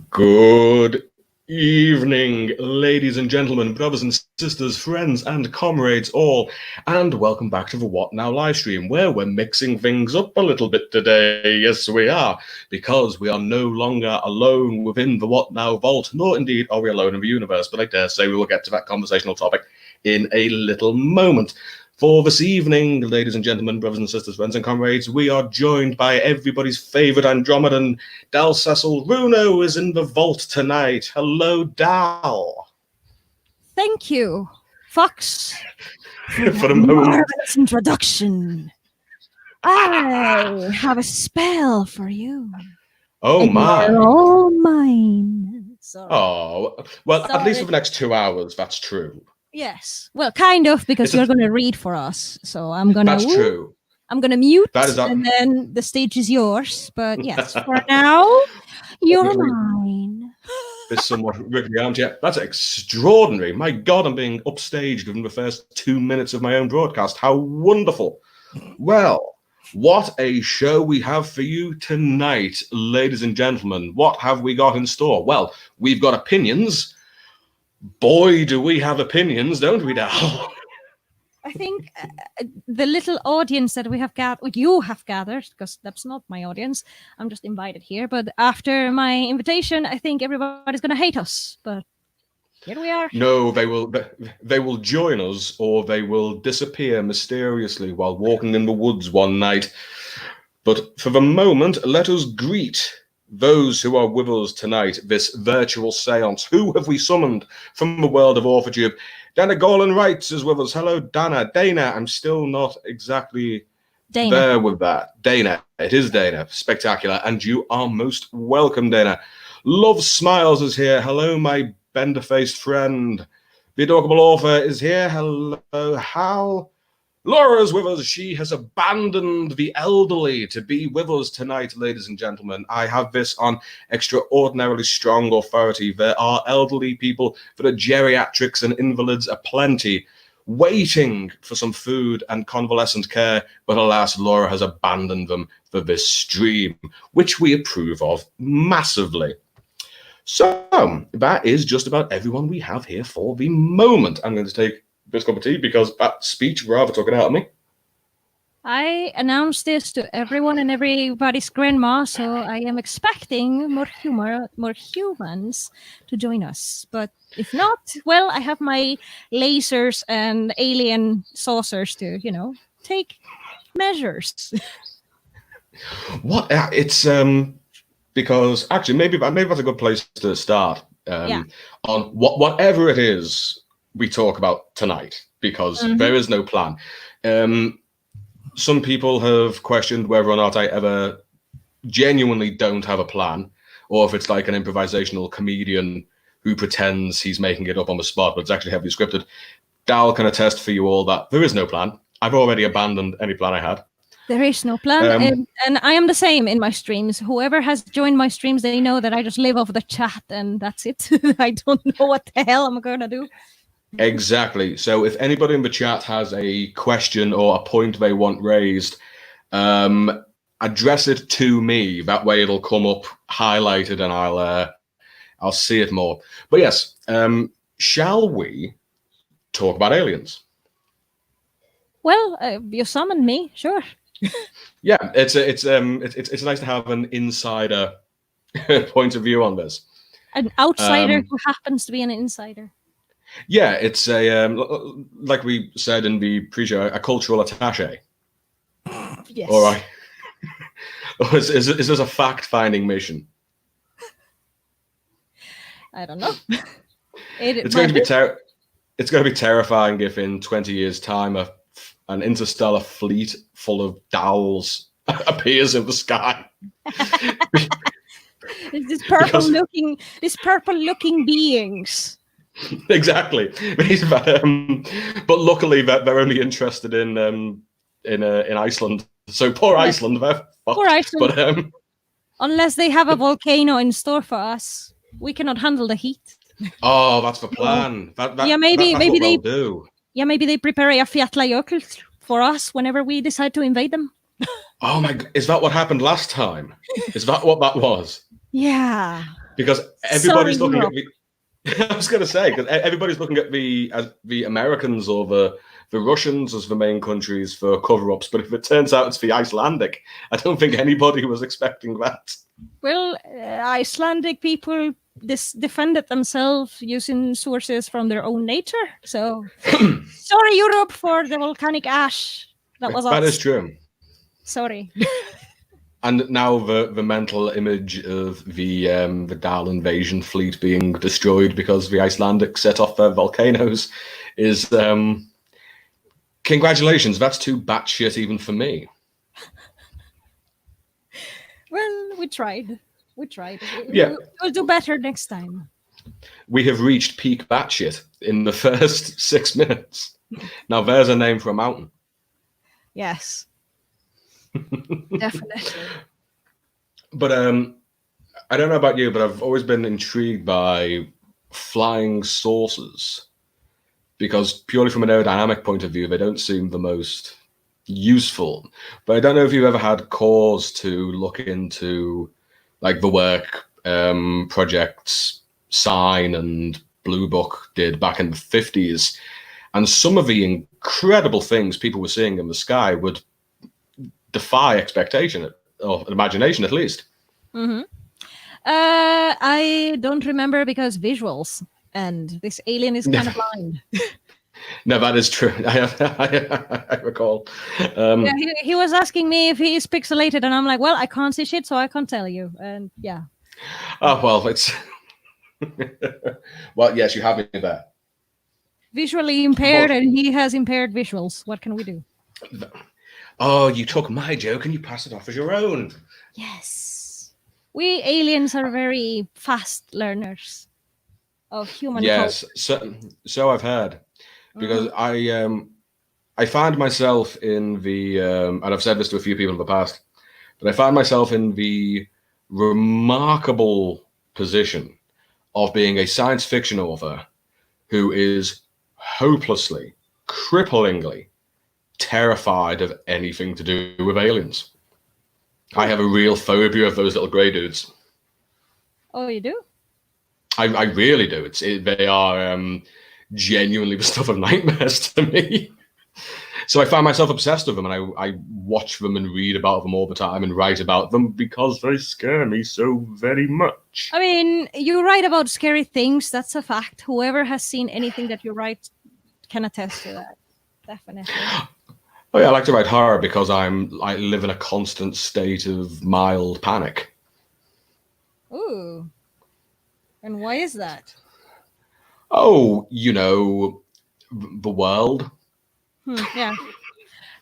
Good evening, ladies and gentlemen, brothers and sisters, friends and comrades all, and welcome back to the What Now live stream, where we're mixing things up a little bit today. Yes, we are, because we are no longer alone within the What Now vault, nor indeed are we alone in the universe, but I dare say we will get to that conversational topic in a little moment. For this evening, ladies and gentlemen, brothers and sisters, friends and comrades, we are joined by everybody's favourite Andromedan. Dal Cecil Runo is in the vault tonight. Hello, Dal. Thank you, Fox, for the moment. Marvelous introduction. I have a spell for you. Oh, and my. You're all mine. Sorry. Oh, well, Sorry. at least for the next 2 hours, that's true. Yes. Well, kind of, because you're going to read for us. So I'm going to... That's true. I'm going to mute, that and then the stage is yours. But yes, for now, you're mine. This somewhat rickety armchair. That's extraordinary. My God, I'm being upstaged within the first 2 minutes of my own broadcast. How wonderful. Well, what a show we have for you tonight, ladies and gentlemen. What have we got in store? Well, we've got opinions. Boy, do we have opinions, don't we, Dal? I think the little audience that we have gathered, you have gathered, because that's not my audience. I'm just invited here. But after my invitation, I think everybody's going to hate us. But here we are. No, they will join us, or they will disappear mysteriously while walking in the woods one night. But for the moment, let us greet those who are with us tonight, this virtual seance. Who have we summoned from the world of Orphatube? Dana Gorlan Wrights is with us. Hello, Dana. Dana, I'm still not exactly there with that. Dana, it is Dana. Spectacular. And you are most welcome, Dana. Love Smiles is here. Hello, my bender-faced friend. The adorable author is here. Hello, Hal. Laura's with us. She has abandoned the elderly to be with us tonight, ladies and gentlemen. I have this on extraordinarily strong authority. There are elderly people that are geriatrics and invalids aplenty, waiting for some food and convalescent care, but alas, Laura has abandoned them for this stream, which we approve of massively. So that is just about everyone we have here for the moment. I'm going to take this cup of tea because that speech rather took it out of me. I announced this to everyone and everybody's grandma, so I am expecting more humans to join us. But if not, well, I have my lasers and alien saucers to, take measures. What? It's because actually maybe that's a good place to start on whatever it is we talk about tonight, because there is no plan. Some people have questioned whether or not I ever genuinely don't have a plan, or if it's like an improvisational comedian who pretends he's making it up on the spot, but it's actually heavily scripted. Dal can attest for you all that there is no plan. I've already abandoned any plan I had. There is no plan, and I am the same in my streams. Whoever has joined my streams, they know that I just live off the chat, and that's it. I don't know what the hell I'm going to do. Exactly. So if anybody in the chat has a question or a point they want raised, address it to me. That way it'll come up highlighted and I'll see it more. But yes, shall we talk about aliens? Well, you summoned me, sure. Yeah, it's nice to have an insider point of view on this. An outsider who happens to be an insider. Yeah, it's a like we said in the pre-show, a cultural attaché. Yes. All right. is this a fact-finding mission? I don't know. It's going to be terrifying if in 20 years' time an interstellar fleet full of Dals appears in the sky. These purple-looking beings. Exactly. But luckily they're only interested in Iceland. So poor Iceland. Poor Iceland. But, unless they have a volcano in store for us, we cannot handle the heat. Oh, that's the plan. Maybe they do. Yeah, maybe they prepare a LLAOTTCUSPOPO for us whenever we decide to invade them. Oh my! Is that what happened last time? Is that what that was? Yeah. because Sorry, everybody's looking at Europe. me. I was going to say, because everybody's looking at the Americans or the Russians as the main countries for cover-ups, but if it turns out it's the Icelandic, I don't think anybody was expecting that. Well, Icelandic people defended themselves using sources from their own nature. So, sorry, Europe, for the volcanic ash. That was That us. is true. Sorry. And now the mental image of the Dal invasion fleet being destroyed because the Icelandic set off their volcanoes is congratulations. That's too batshit even for me. Well, we tried. We tried. Yeah. We'll do better next time. We have reached peak batshit in the first 6 minutes. Now there's a name for a mountain. Yes. Definitely. But I don't know about you, but I've always been intrigued by flying saucers because purely from an aerodynamic point of view, they don't seem the most useful. But I don't know if you've ever had cause to look into like the work projects Sign and Blue Book did back in the 50s, and some of the incredible things people were seeing in the sky would defy expectation or imagination, at least. Mm-hmm. I don't remember because visuals, and this alien is kind of blind. No, that is true. I recall. Yeah, he was asking me if he is pixelated, and I'm like, well, I can't see shit, so I can't tell you. And yeah. Oh, well, it's... Well, yes, you have me there. Visually impaired, and he has impaired visuals. What can we do? Oh, you took my joke and you passed it off as your own. Yes. We aliens are very fast learners of human Yes, culture. so I've heard. Because I found myself in the, and I've said this to a few people in the past, but I found myself in the remarkable position of being a science fiction author who is hopelessly, cripplingly terrified of anything to do with aliens. I have a real phobia of those little grey dudes. Oh, you do? I really do. They are genuinely the stuff of nightmares to me. So I find myself obsessed with them, and I watch them and read about them all the time and write about them because they scare me so very much. I mean, you write about scary things. That's a fact. Whoever has seen anything that you write can attest to that. Definitely. Oh yeah, I like to write horror because I live in a constant state of mild panic. Ooh. And why is that? Oh, you know, the world. Yeah.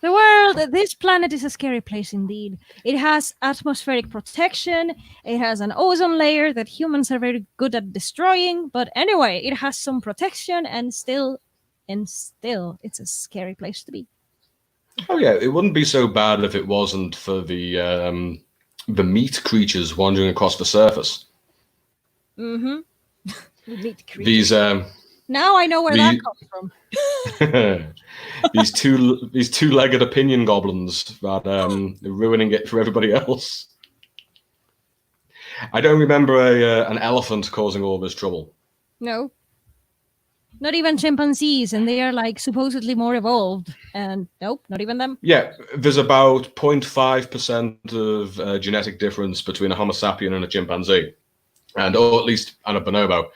The world, this planet is a scary place indeed. It has atmospheric protection. It has an ozone layer that humans are very good at destroying. But anyway, it has some protection, and still, it's a scary place to be. Oh yeah, it wouldn't be so bad if it wasn't for the meat creatures wandering across the surface. Mm-hmm. Meat creatures. These now I know where that comes from. these two-legged opinion goblins that are ruining it for everybody else. I don't remember an elephant causing all this trouble. No. Not even chimpanzees, and they are like supposedly more evolved. And nope, not even them. Yeah, there's about 0.5% of genetic difference between a Homo sapien and a chimpanzee, or at least and a bonobo.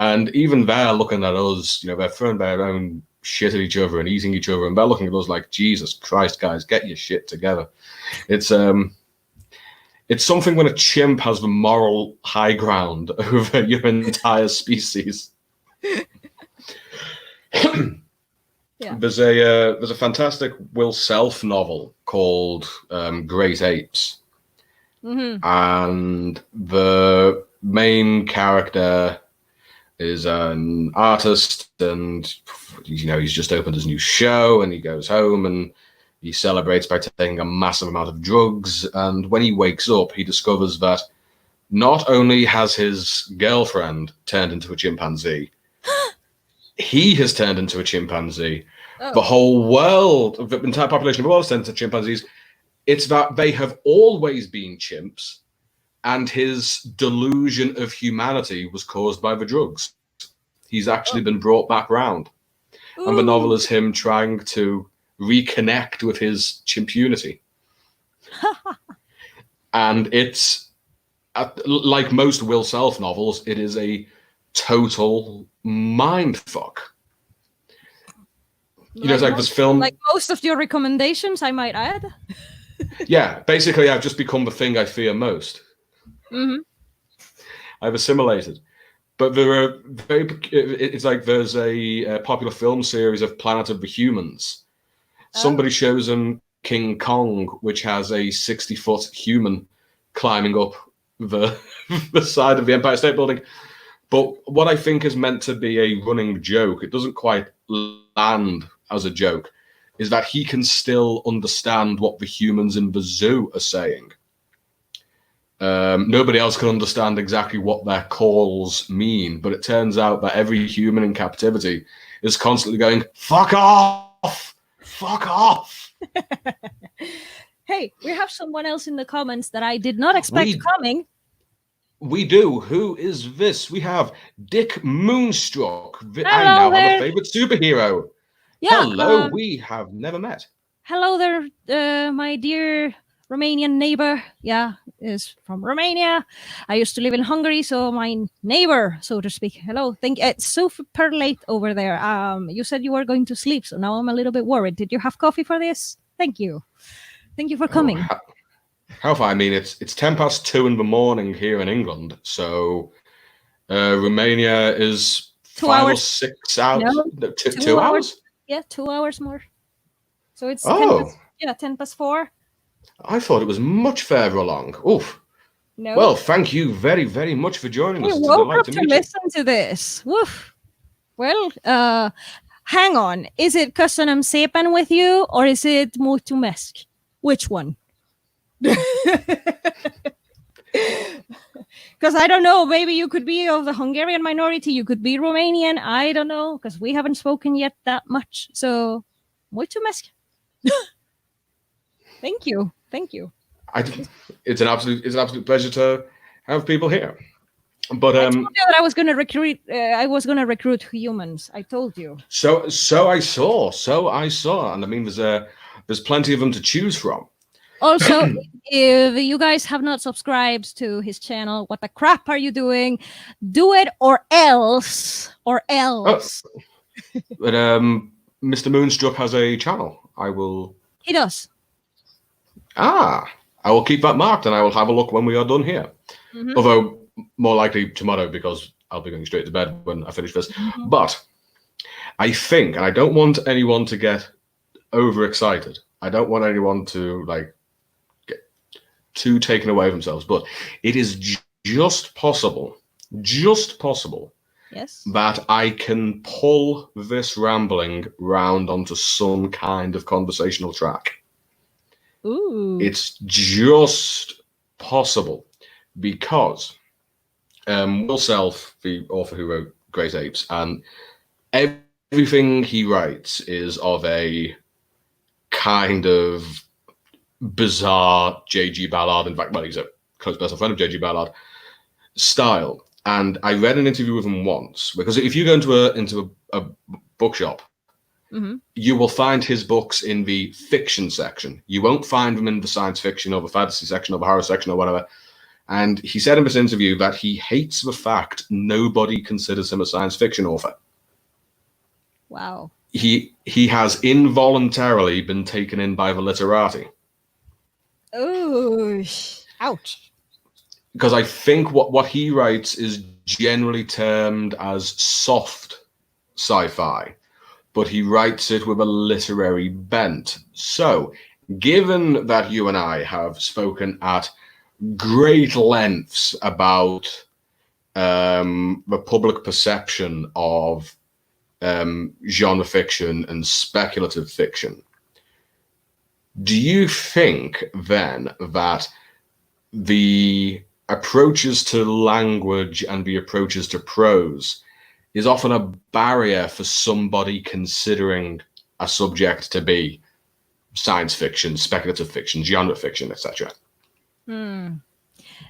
And even they're looking at us, you know, they're throwing their own shit at each other and eating each other, and they're looking at us like, Jesus Christ, guys, get your shit together. It's something when a chimp has the moral high ground over your entire species. Yeah. There's a fantastic Will Self novel called Great Apes, and the main character is an artist, and you know, he's just opened his new show, and he goes home and he celebrates by taking a massive amount of drugs. And when he wakes up, he discovers that not only has his girlfriend turned into a chimpanzee, he has turned into a chimpanzee. Oh. The whole world, the entire population of the world has turned into chimpanzees. It's that they have always been chimps, and his delusion of humanity was caused by the drugs. He's actually been brought back round. And the novel is him trying to reconnect with his chimpunity. And it's, like most Will Self novels, it is a total mindfuck. You know, it's like this film... Like most of your recommendations, I might add. Yeah, basically I've just become the thing I fear most. Mm-hmm. I've assimilated. But there are it's like there's a popular film series of Planet of the Humans. Somebody shows him King Kong, which has a 60-foot human climbing up the side of the Empire State Building. But what I think is meant to be a running joke, it doesn't quite land as a joke, is that he can still understand what the humans in the zoo are saying. Nobody else can understand exactly what their calls mean, but it turns out that every human in captivity is constantly going, "Fuck off! Fuck off!" Hey, we have someone else in the comments that I did not expect coming. We do. Who is this? We have Dick Moonstruck. Hello I now there. have a favorite superhero. Yeah, hello, we have never met. Hello there, my dear Romanian neighbor. Yeah, is from Romania. I used to live in Hungary, so my neighbor, so to speak. Hello. It's super late over there. You said you were going to sleep, so now I'm a little bit worried. Did you have coffee for this? Thank you. Thank you for coming. How far? I mean, it's 2:10 in the morning here in England, so Romania is 5 or 6 hours. No, 2 hours. Yeah, 2 hours more. So it's 10:04. I thought it was much further along. Oof. No. Well, thank you very, very much for joining us. You're welcome to listen to this. Woof. Well, hang on. Is it köszönöm szépen with you, or is it mulțumesc? Which one? Because I don't know. Maybe you could be of the Hungarian minority. You could be Romanian. I don't know, because we haven't spoken yet that much. So, mulțumesc. Thank you. Thank you. It's an absolute pleasure to have people here. But I told you that I was going to recruit. I was going to recruit humans. I told you. So I saw, and I mean, there's plenty of them to choose from. Also, if you guys have not subscribed to his channel, what the crap are you doing? Do it, or else. But Mr. Moonstruck has a channel. I will. He does. I will keep that marked, and I will have a look when we are done here. Mm-hmm. Although more likely tomorrow, because I'll be going straight to bed when I finish this. Mm-hmm. But I think, and I don't want anyone to get overexcited. I don't want anyone to get too taken away with themselves. But it is just possible, yes, that I can pull this rambling round onto some kind of conversational track. Ooh. It's just possible because Will Self, the author who wrote Great Apes, and everything he writes is of a kind of bizarre J.G. Ballard. In fact, well, he's a close personal friend of J.G. Ballard style. And I read an interview with him once, because if you go into a bookshop, mm-hmm. you will find his books in the fiction section. You won't find them in the science fiction or the fantasy section or the horror section or whatever. And he said in this interview that he hates the fact nobody considers him a science fiction author. Wow. He has involuntarily been taken in by the literati. Oh, ouch. Because I think what he writes is generally termed as soft sci-fi, but he writes it with a literary bent. So, given that you and I have spoken at great lengths about the public perception of genre fiction and speculative fiction, do you think then that the approaches to language and the approaches to prose is often a barrier for somebody considering a subject to be science fiction, speculative fiction, genre fiction, etc.?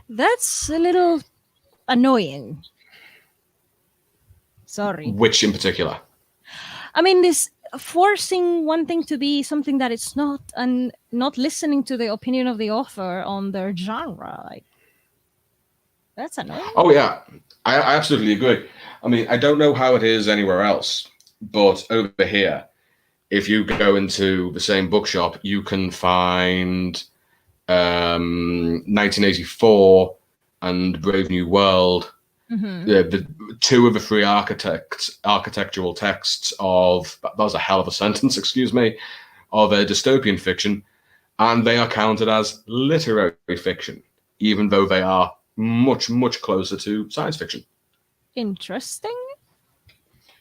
That's a little annoying. Sorry. Which in particular? I mean, this forcing one thing to be something that it's not, and not listening to the opinion of the author on their genre. Like, that's annoying. Oh yeah, I absolutely agree. I mean, I don't know how it is anywhere else, but over here, if you go into the same bookshop, you can find 1984 and Brave New World, the two of the three architectural texts of, that was a hell of a sentence, excuse me, of a dystopian fiction, and they are counted as literary fiction, even though they are much, much closer to science fiction. Interesting.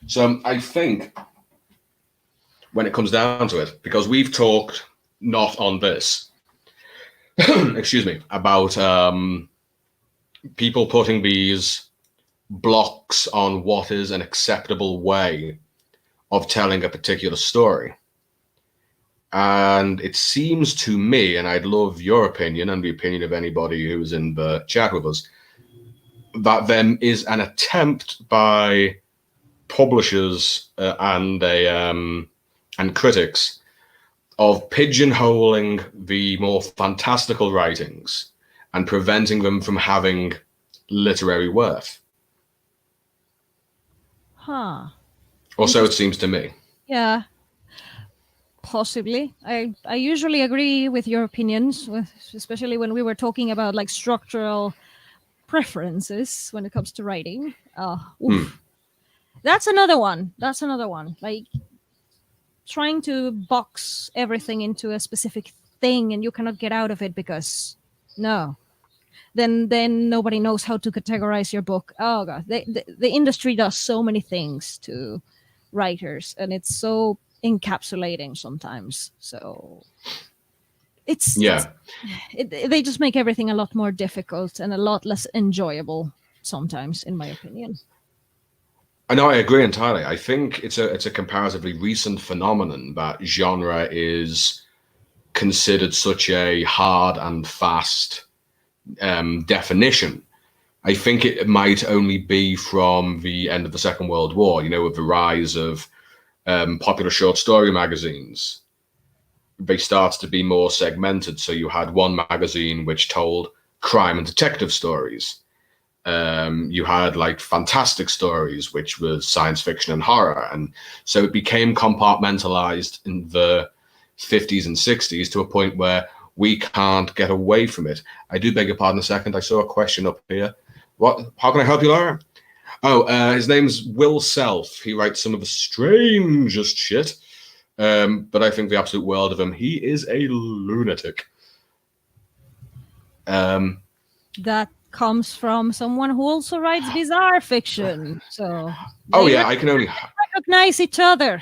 So I think when it comes down to it, because we've talked not on this, excuse me, about people putting these blocks on what is an acceptable way of telling a particular story. And it seems to me, and I'd love your opinion and the opinion of anybody who's in the chat with us, that there is an attempt by publishers and critics of pigeonholing the more fantastical writings and preventing them from having literary worth. Huh. Or so it seems to me. Yeah. Possibly. I usually agree with your opinions, especially when we were talking about like structural preferences when it comes to writing. That's another one. Like trying to box everything into a specific thing and you cannot get out of it because then nobody knows how to categorize your book. Oh god, the industry does so many things to writers and it's so encapsulating sometimes. So they just make everything a lot more difficult and a lot less enjoyable sometimes, in my opinion. I know, I agree entirely. I think it's a comparatively recent phenomenon that genre is considered such a hard and fast definition. I think it might only be from the end of the Second World War, you know, with the rise of popular short story magazines. They started to be more segmented. So you had one magazine which told crime and detective stories. You had like fantastic stories, which was science fiction and horror. And so it became compartmentalized in the 50s and 60s to a point where we can't get away from it. I do beg your pardon a second. I saw a question up here. How can I help you, Laura? Oh, his name's Will Self. He writes some of the strangest shit. But I think the absolute world of him. He is a lunatic. That comes from someone who also writes bizarre fiction. So I can only recognize each other.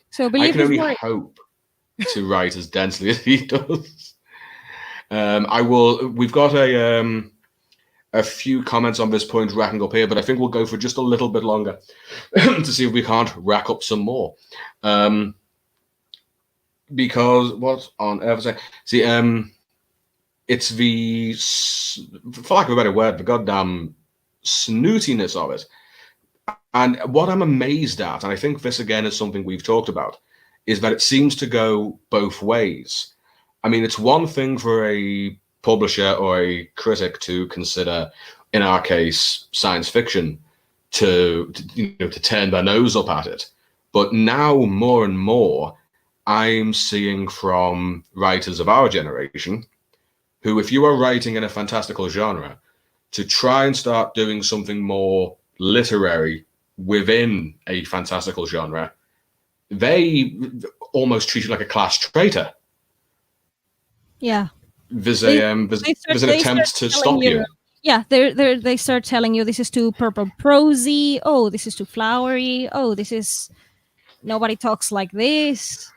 So believe I can only hope to write as densely as he does. We've got a few comments on this point racking up here, but I think we'll go for just a little bit longer to see if we can't rack up some more. Because what on earth was I? See, it's the, for lack of a better word, the goddamn snootiness of it. And what I'm amazed at, and I think this again is something we've talked about, is that it seems to go both ways. I mean, it's one thing for a publisher or a critic to consider, in our case, science fiction, to turn their nose up at it. But now more and more, I'm seeing from writers of our generation who, if you are writing in a fantastical genre, to try and start doing something more literary within a fantastical genre, they almost treat it like a class traitor. Yeah. There's an attempt to stop you. Yeah, they start telling you this is too purple prosy. Oh, this is too flowery. Oh, this is, nobody talks like this,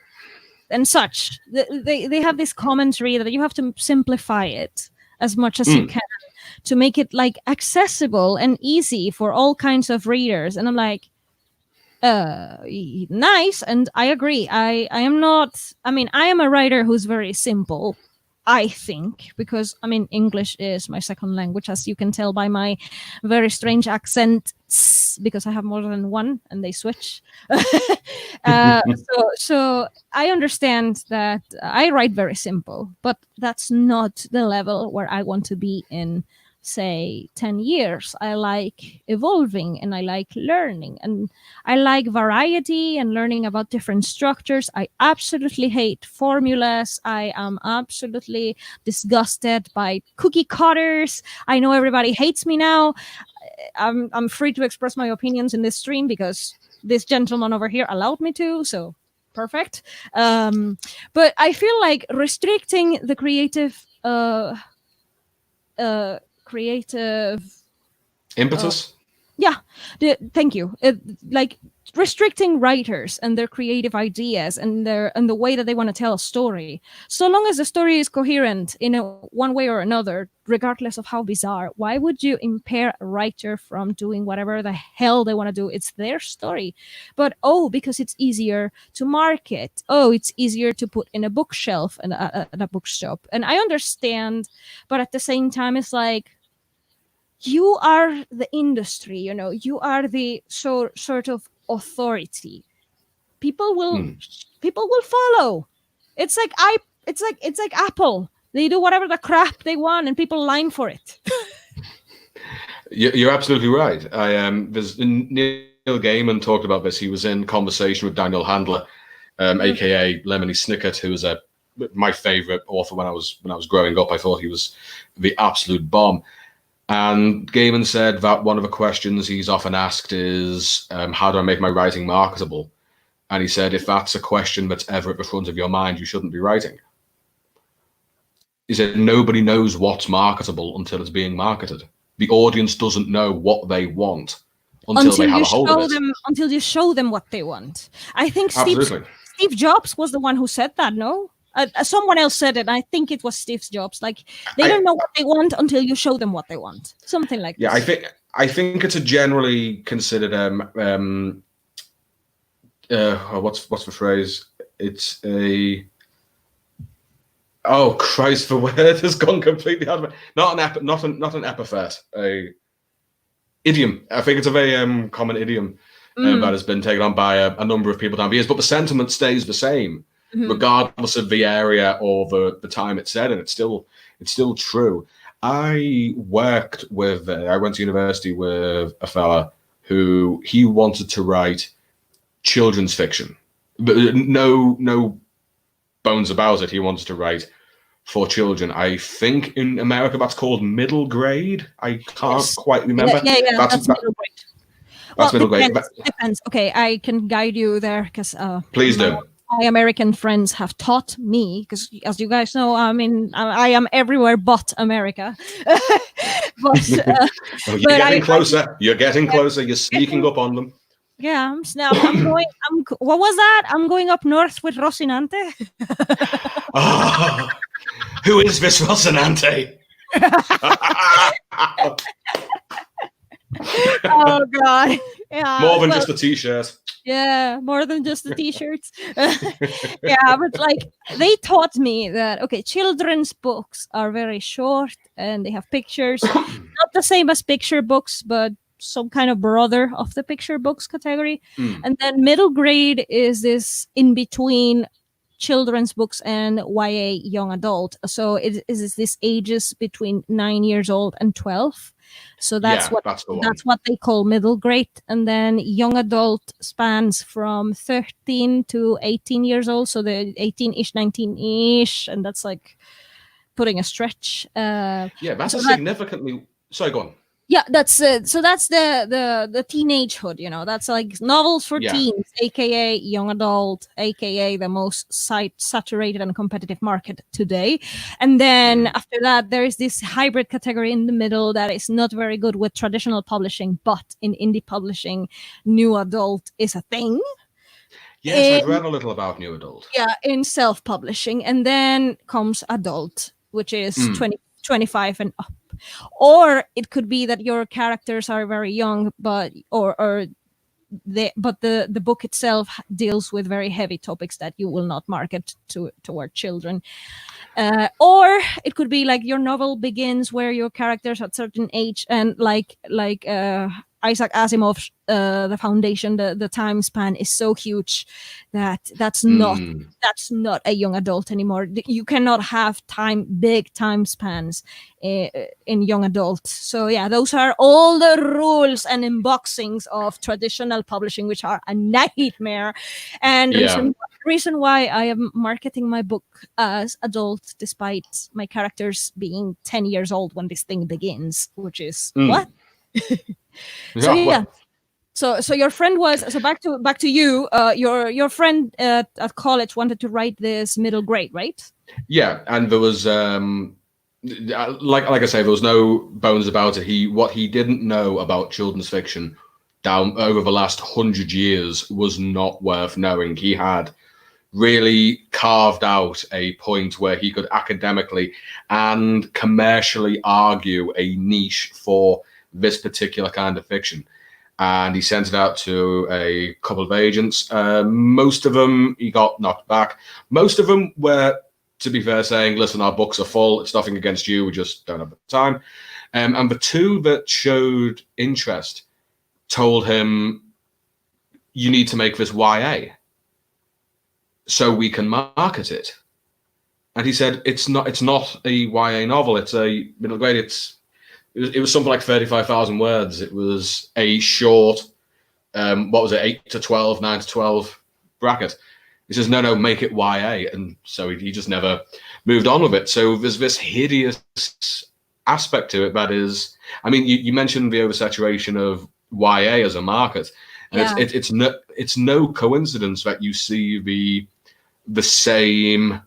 and such. They have this commentary that you have to simplify it as much as you can to make it like accessible and easy for all kinds of readers. And I'm like, nice, and I agree. I am not. I mean, I am a writer who's very simple. I think, because I mean, English is my second language, as you can tell by my very strange accent, because I have more than one and they switch. So I understand that I write very simple, but that's not the level where I want to be in, say, 10 years. I like evolving and I like learning and I like variety and learning about different structures. I absolutely hate formulas. I am absolutely disgusted by cookie cutters. I know everybody hates me now. I'm free to express my opinions in this stream because this gentleman over here allowed me to, so perfect. But I feel like restricting the creative Impetus. yeah, thank you. Like restricting writers and their creative ideas and the way that they want to tell a story. So long as the story is coherent in one way or another, regardless of how bizarre, why would you impair a writer from doing whatever the hell they want to do? It's their story. But because it's easier to market. It's easier to put in a bookshelf and at a bookshop. And I understand, but at the same time, it's like, you are the industry, you are the sort of authority. People will follow. It's like Apple. They do whatever the crap they want and people line for it. You're absolutely right. There's Neil Gaiman talked about this. He was in conversation with Daniel Handler, aka Lemony Snicket, who was my favorite author when I was growing up. I thought he was the absolute bomb. And Gaiman said that one of the questions he's often asked is, how do I make my writing marketable? And he said, if that's a question that's ever at the front of your mind, you shouldn't be writing. He said, nobody knows what's marketable until it's being marketed. The audience doesn't know what they want until they have a hold of it. Until you show them what they want. I think Steve Jobs was the one who said that, no? Someone else said it. I think it was Steve Jobs. Like, they don't know what they want until you show them what they want. Something like that. Yeah, I think it's a generally considered what's the phrase? It's a Christ, the word has gone completely out of it. Not an epithet, a idiom. I think it's a very common idiom that has been taken on by a number of people down the years, but the sentiment stays the same. Regardless of the area or the time it's said, and it's still true. I went to university with a fella who he wanted to write children's fiction, but no bones about it. He wanted to write for children. I think in America that's called middle grade. I can't quite remember. Yeah, that's middle grade. That's middle grade. Depends. Okay, I can guide you there because please do. My American friends have taught me, because as you guys know, I mean, I am everywhere but America. But you're getting closer. You're getting closer. You're sneaking up on them. Yeah, I'm going. What was that? I'm going up north with Rocinante. Who is this Rocinante? Oh God! Yeah, more than just a t-shirt. Yeah, more than just the t-shirts. Yeah, but like they taught me that children's books are very short and they have pictures, not the same as picture books, but some kind of brother of the picture books category. And then middle grade is this in between children's books and YA young adult. So it is this ages between 9 years old and 12. So that's what they call middle grade. And then young adult spans from 13 to 18 years old. So the 18-ish, 19-ish, and that's like putting a stretch. That's significantly. Sorry, go on. Yeah, that's so that's the teenagehood, that's like novels for teens, aka young adult, aka the most saturated and competitive market today. And then after that, there is this hybrid category in the middle that is not very good with traditional publishing, but in indie publishing, new adult is a thing. Yes, I've read a little about new adult. Yeah, in self-publishing. And then comes adult, which is 25 and up. Or it could be that your characters are very young, but or the book itself deals with very heavy topics that you will not market toward children. Or it could be like your novel begins where your characters at certain age, and like Isaac Asimov's The Foundation, the time span is so huge that that's not a young adult anymore. You cannot have big time spans in young adult. So yeah, those are all the rules and unboxings of traditional publishing, which are a nightmare. And reason why I am marketing my book as adult, despite my characters being 10 years old when this thing begins, which is what? So yeah. So your friend was, so back to you. Your friend at college wanted to write this middle grade, right? Yeah, and there was like I say, there was no bones about it. What he didn't know about children's fiction down over the last 100 years was not worth knowing. He had really carved out a point where he could academically and commercially argue a niche for this particular kind of fiction. And he sent it out to a couple of agents. Most of them he got knocked back. Most of them were, to be fair, saying, listen, our books are full. It's nothing against you. We just don't have the time. And the two that showed interest told him, you need to make this YA so we can market it. And he said, it's not a YA novel. It's a middle grade. It was something like 35,000 words. It was a short, 8 to 12, 9 to 12 bracket. He says, no, make it YA. And so he just never moved on with it. So there's this hideous aspect to it that is, I mean, you mentioned the oversaturation of YA as a market. And yeah. It's no coincidence that you see the same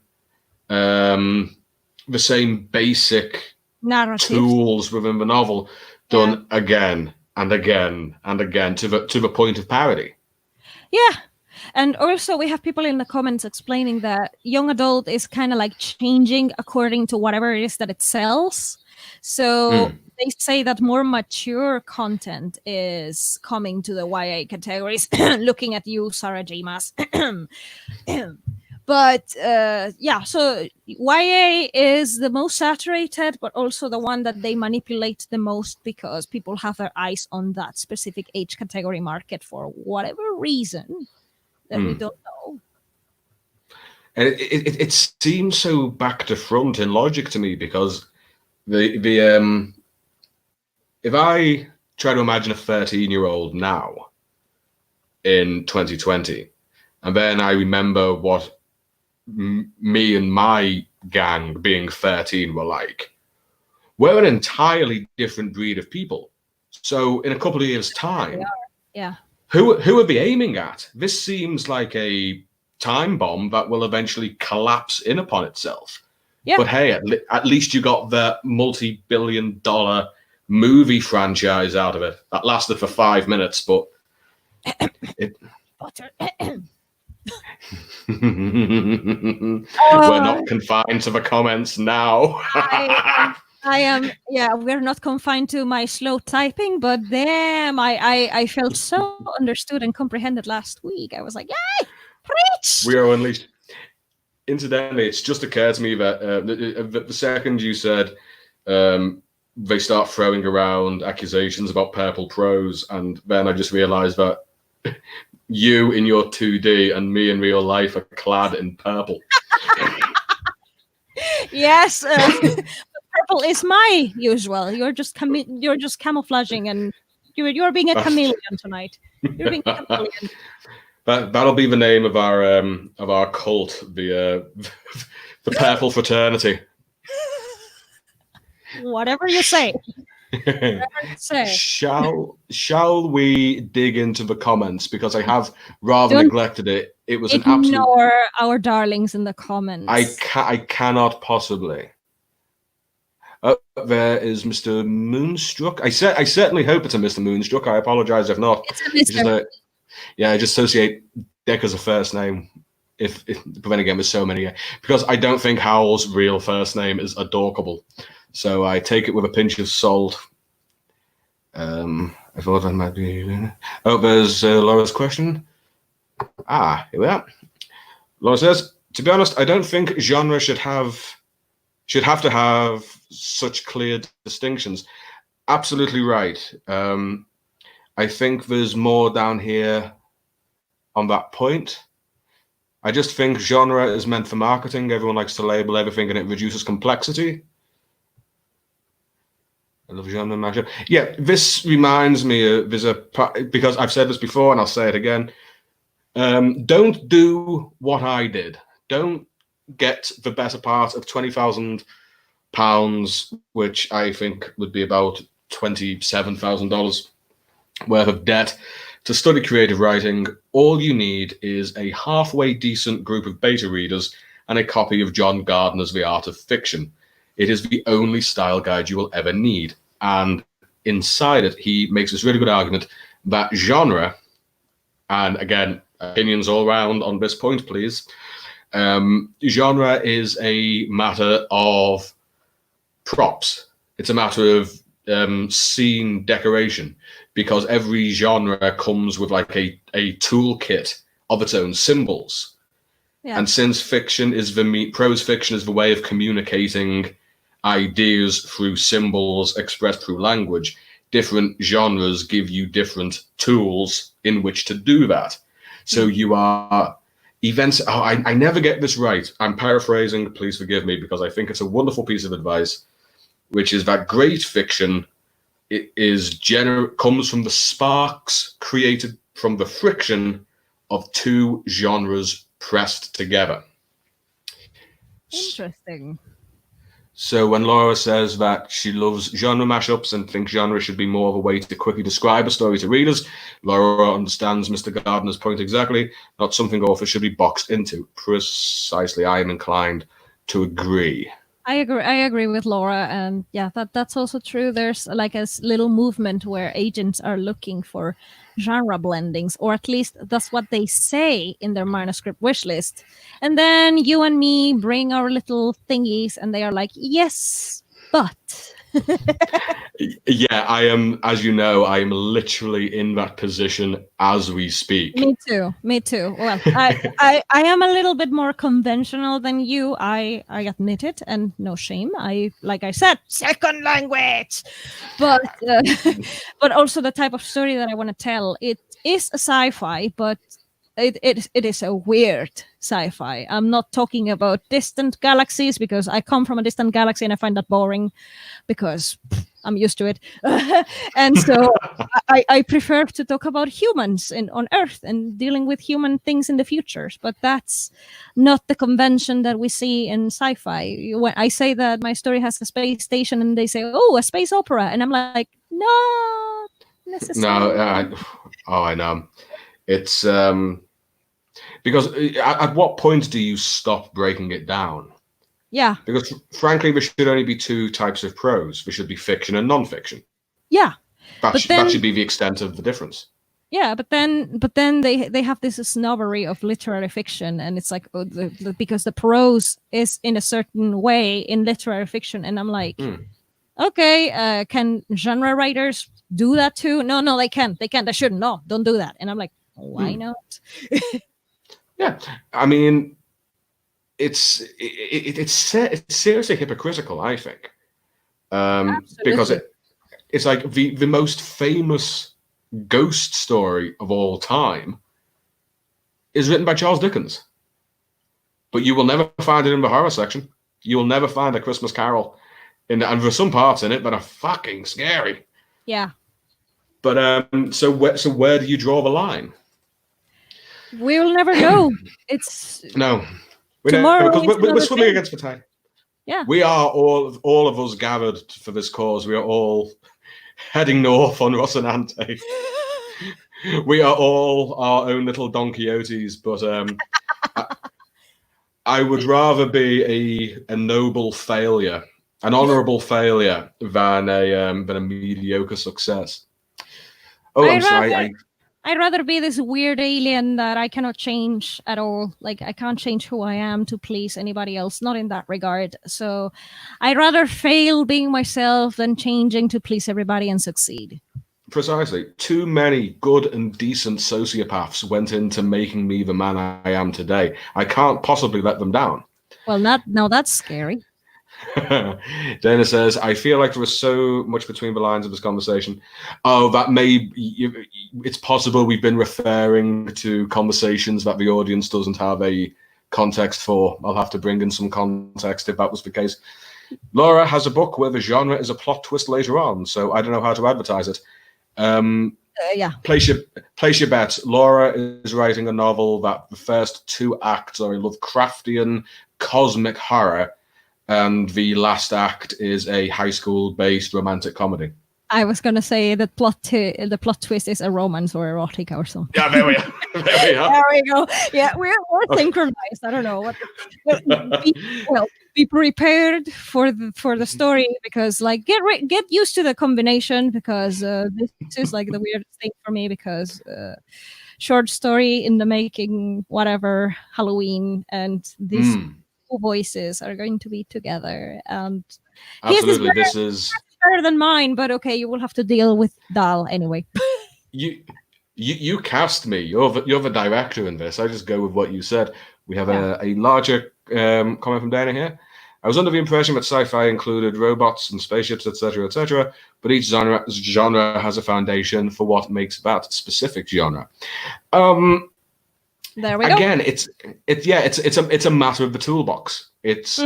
basic narrative tools within the novel done again and again and again to the point of parody. Yeah. And also we have people in the comments explaining that young adult is kind of like changing according to whatever it is that it sells. So they say that more mature content is coming to the YA categories. Looking at you, Sarah J. Maas. But so YA is the most saturated, but also the one that they manipulate the most because people have their eyes on that specific age category market for whatever reason that we don't know. And it seems so back to front in logic to me, because if I try to imagine a 13-year-old now in 2020, and then I remember what me and my gang being 13 were like, we're an entirely different breed of people. So in a couple of years' time, who are they aiming at? This seems like a time bomb that will eventually collapse in upon itself. Yeah. But hey, at least you got the multi-billion-dollar movie franchise out of it. That lasted for 5 minutes, but we're not confined to the comments now. I am, we're not confined to my slow typing, but damn, I felt so understood and comprehended last week. I was like, yay, preach! We are unleashed. Incidentally, it's just occurred to me that the second you said they start throwing around accusations about purple prose, and then I just realized that you in your 2D and me in real life are clad in purple. Yes, purple is my usual. You're just camouflaging, and you're being a chameleon tonight. You're being a chameleon. That'll be the name of our cult, the Purple Fraternity. Whatever you say. Shall we dig into the comments, because I have rather neglected it. It was an absolute. Ignore our darlings in the comments. I cannot possibly. There is Mr. Moonstruck. I certainly hope it's a Mr. Moonstruck. I apologize if not. It's a Mr. I just associate Dick as a first name. But then again, with so many, because I don't think Howell's real first name is Adorkable. So I take it with a pinch of salt. I thought I might be. Oh, there's Laura's question. Here we are. Laura says, to be honest, I don't think genre should have to have such clear distinctions. Absolutely right. I think there's more down here on that point. I just think genre is meant for marketing. Everyone likes to label everything and it reduces complexity. I love genre mashup. Yeah, this reminds me, because I've said this before and I'll say it again. Don't do what I did. Don't get the better part of £20,000, which I think would be about $27,000 worth of debt to study creative writing. All you need is a halfway decent group of beta readers and a copy of John Gardner's The Art of Fiction. It is the only style guide you will ever need. And inside it, he makes this really good argument that genre, and again, opinions all round on this point, please. Genre is a matter of props. It's a matter of scene decoration, because every genre comes with like a toolkit of its own symbols. Yeah. And since prose fiction is the way of communicating ideas through symbols expressed through language, different genres give you different tools in which to do that. So you are events. I never get this right. I'm paraphrasing. Please forgive me, because I think it's a wonderful piece of advice, which is that great fiction comes from the sparks created from the friction of two genres pressed together. Interesting. So when Laura says that she loves genre mashups and thinks genre should be more of a way to quickly describe a story to readers, Laura understands Mr. Gardner's point exactly. Not something authors should be boxed into. Precisely, I am inclined to agree. I agree with Laura, and yeah, that's also true. There's like a little movement where agents are looking for genre blendings, or at least that's what they say in their manuscript wish list. And then you and me bring our little thingies, and they are like, yes, but. Yeah, I am, as you know, I am literally in that position as we speak. Me too. Well, I am a little bit more conventional than you. I admit it, and no shame. Like I said, second language. But but also the type of story that I want to tell, it is a sci-fi, but it is a weird sci-fi. I'm not talking about distant galaxies, because I come from a distant galaxy and I find that boring, because I'm used to it. And so I prefer to talk about humans on Earth and dealing with human things in the future. But that's not the convention that we see in sci-fi. When I say that my story has a space station, and they say, oh, a space opera. And I'm like, not necessarily. No, I know. It's because at what point do you stop breaking it down? Yeah. Because frankly, there should only be two types of prose. There should be fiction and non-fiction. Yeah. That should be the extent of the difference. Yeah, but then they have this snobbery of literary fiction, and it's like, because the prose is in a certain way in literary fiction, and I'm like, okay, can genre writers do that too? No, they can't. They shouldn't. No, don't do that. And I'm like, why not? Yeah, I mean, it's seriously hypocritical, I think, because it's like the most famous ghost story of all time is written by Charles Dickens, but you will never find it in the horror section. You will never find A Christmas Carol and there's some parts in it that are fucking scary. Yeah. But so where do you draw the line? We'll never know. It's no. Tomorrow because we're swimming against the tide. Yeah. We are all of us gathered for this cause. We are all heading north on Rocinante. We are all our own little Don Quixotes, but I would rather be a noble failure, an honourable failure, than a mediocre success. Oh, I'm sorry. I'd rather be this weird alien that I cannot change at all. Like, I can't change who I am to please anybody else, not in that regard. So I'd rather fail being myself than changing to please everybody and succeed. Precisely. Too many good and decent sociopaths went into making me the man I am today. I can't possibly let them down. Well, now that's scary. Dana says, I feel like there was so much between the lines of this conversation. Oh, it's possible we've been referring to conversations that the audience doesn't have a context for. I'll have to bring in some context if that was the case. Laura has a book where the genre is a plot twist later on, so I don't know how to advertise it. Yeah. Place your bets. Laura is writing a novel that the first 2 acts are a Lovecraftian cosmic horror, and the last act is a high school-based romantic comedy. I was going to say that the plot twist is a romance or erotica or something. Yeah, there we are. There we go. Yeah, we're synchronized. I don't know what. Be prepared for the story, because like get used to the combination, because this is like the weirdest thing for me, because short story in the making, whatever, Halloween, and these two voices are going to be together, and absolutely this is better than mine, but okay, you will have to deal with Dal anyway. You cast me. You're the director in this. I just go with what you said. We have a larger comment from Dana here. I was under the impression that sci-fi included robots and spaceships, etc., but each genre has a foundation for what makes that specific genre. There we go. Again, it's a matter of the toolbox. It's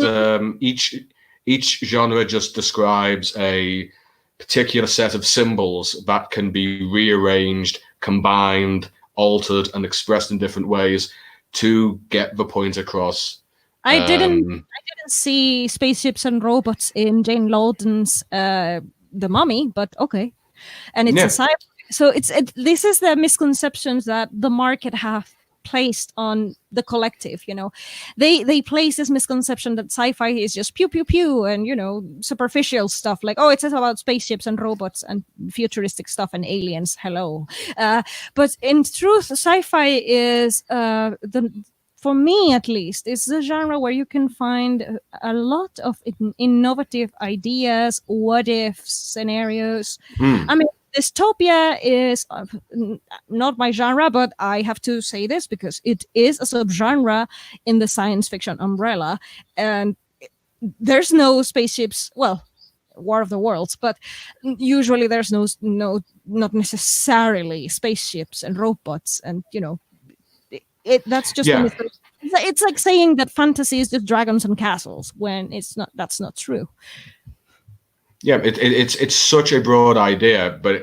each genre just describes a particular set of symbols that can be rearranged, combined, altered, and expressed in different ways to get the point across. I didn't see spaceships and robots in Jane Loudon's The Mummy, but okay. And it's a sci-fi. So this is the misconceptions that the market have placed on the collective. They place this misconception that sci-fi is just pew pew pew and superficial stuff, like, oh, it's about spaceships and robots and futuristic stuff and aliens, hello. But in truth, sci-fi is for me at least, it's the genre where you can find a lot of innovative ideas, what if scenarios. I mean, dystopia is not my genre, but I have to say this because it is a subgenre in the science fiction umbrella, and there's no spaceships. Well, War of the Worlds, but usually there's not necessarily spaceships and robots, and that's just it's like saying that fantasy is just dragons and castles when it's not. That's not true. Yeah, it's such a broad idea, but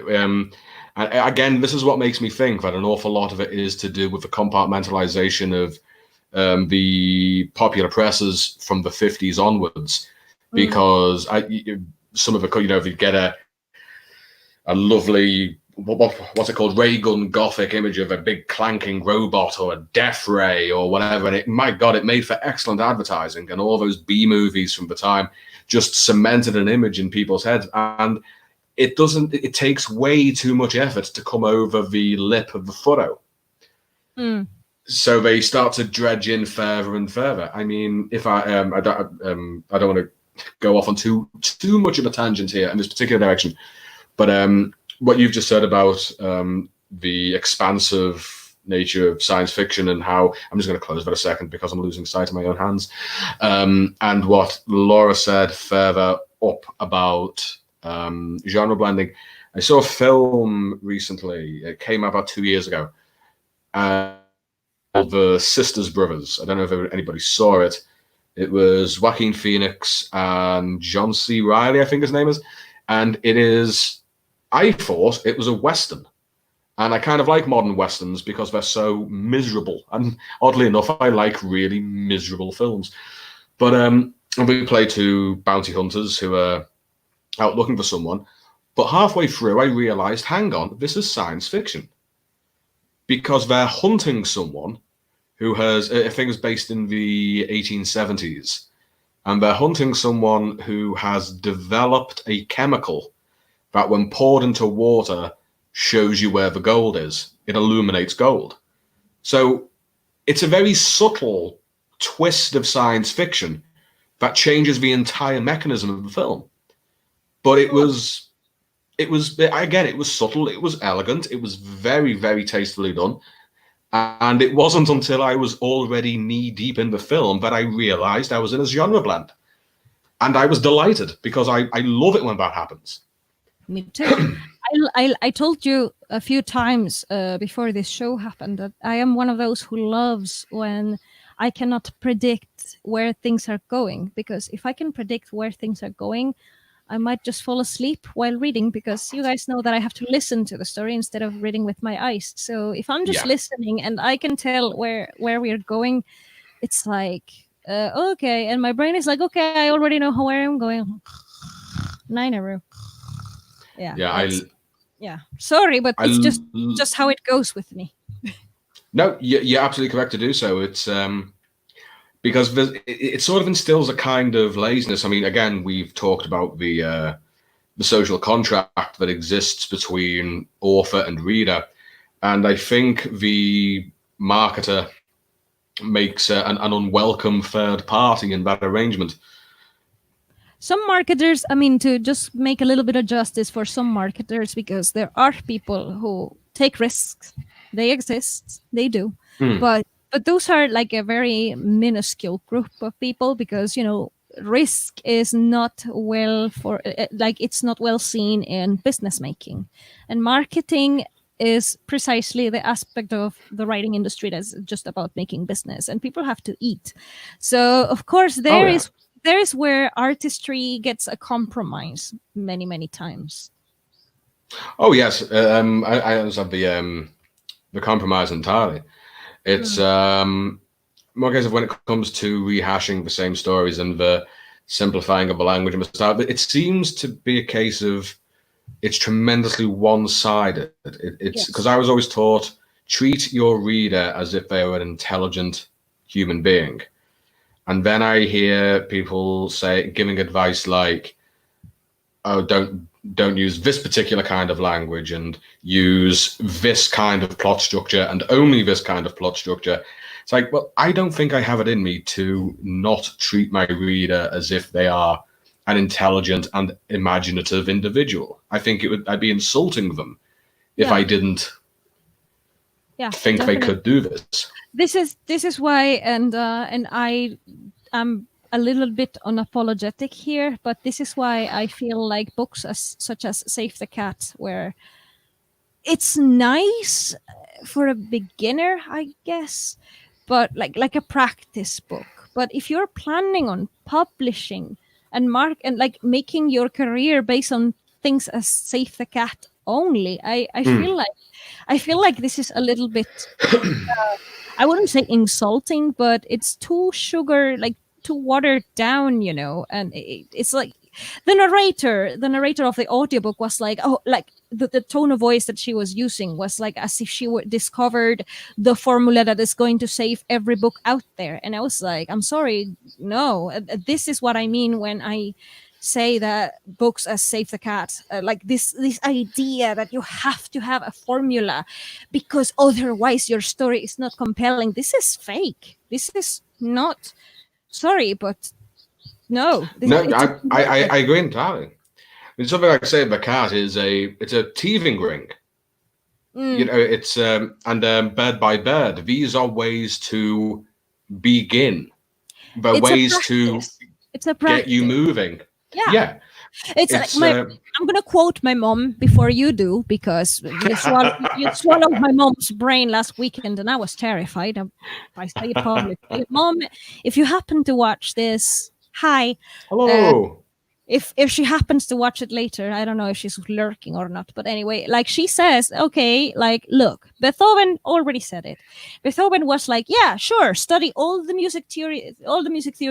again, this is what makes me think that an awful lot of it is to do with the compartmentalization of the popular presses from the 50s onwards, because some of it, if you get a lovely, what's it called, ray gun gothic image of a big clanking robot or a death ray or whatever, and my God, it made for excellent advertising, and all those B movies from the time just cemented an image in people's heads, and it takes way too much effort to come over the lip of the furrow. So they start to dredge in further and further. I mean, if I don't want to go off on too much of a tangent here in this particular direction, but what you've just said about the expansive nature of science fiction, and how I'm just going to close for a second because I'm losing sight of my own hands, and what Laura said further up about genre blending. I saw a film recently. It came out about 2 years ago. The Sisters Brothers. I don't know if anybody saw it. It was Joaquin Phoenix and John C. Reilly, I think his name is, and it is. I thought it was a Western. And I kind of like modern Westerns because they're so miserable. And oddly enough, I like really miserable films. But we play 2 bounty hunters who are out looking for someone. But halfway through, I realized, hang on, this is science fiction. Because they're hunting someone who has, I think it was based in the 1870s. And they're hunting someone who has developed a chemical that when poured into water shows you where the gold is. It illuminates gold. So it's a very subtle twist of science fiction that changes the entire mechanism of the film. But it was it was, again, it was subtle, it was elegant, it was very, very tastefully done. And it wasn't until I was already knee deep in the film that I realized I was in a genre blend. And I was delighted because I love it when that happens. Me too. I told you a few times before this show happened that I am one of those who loves when I cannot predict where things are going, because if I can predict where things are going, I might just fall asleep while reading, because you guys know that I have to listen to the story instead of reading with my eyes. So if I'm just Yeah. listening and I can tell where we're going, it's like okay, and my brain is like, okay, I already know where I'm going. Nine. Yeah, Yeah, yeah. Sorry, but I it's just how it goes with me. no, you're absolutely correct to do so. It's because it sort of instills a kind of laziness. I mean, again, we've talked about the social contract that exists between author and reader, and I think the marketer makes an unwelcome third party in that arrangement. Some marketers, I mean, to just make a little bit of justice for some marketers, because there are people who take risks. They exist, they do, but those are like a very minuscule group of people, because risk is not well for like it's not well seen in business making, and marketing is precisely the aspect of the writing industry that's just about making business, and people have to eat. So of course Oh yeah. there is where artistry gets a compromise many times. Oh yes. I understand the compromise entirely. It's more case of when it comes to rehashing the same stories and the simplifying of the language and the style. But it seems to be a case of it's tremendously one-sided. It's because I was always taught treat your reader as if they were an intelligent human being, and then I hear people say giving advice like, "Oh, don't use this particular kind of language and use this kind of plot structure and only this kind of plot structure." It's like, well, I don't think I have it in me to not treat my reader as if they are an intelligent and imaginative individual. I think I'd be insulting them if I didn't think definitely. they could do this. This is why, and I am a little bit unapologetic here, but this is why I feel like books such as Save the Cat, where it's nice for a beginner, I guess, but like a practice book. But if you're planning on publishing and like making your career based on things as Save the Cat only, I feel like this is a little bit I wouldn't say insulting, but it's too too watered down, and it's like the narrator of the audiobook was like, oh, like the tone of voice that she was using was like as if she discovered the formula that is going to save every book out there. And I was like, I'm sorry, no, this is what I mean when I say that books as Save the Cat, like this idea that you have to have a formula because otherwise your story is not compelling. This is fake. This is not, sorry, but no. No, I agree entirely. I mean, something like Save the Cat it's a teething ring. It's and bird by bird. These are ways to begin. They're ways to get you moving. Yeah. It's I'm gonna quote my mom before you do, because you swallowed my mom's brain last weekend, and I was terrified. I say it publicly, Mom, if you happen to watch this, hi, hello. If she happens to watch it later, I don't know if she's lurking or not, but anyway, like she says, okay, like look, Beethoven already said it. Beethoven was like, yeah, sure, study all the music theory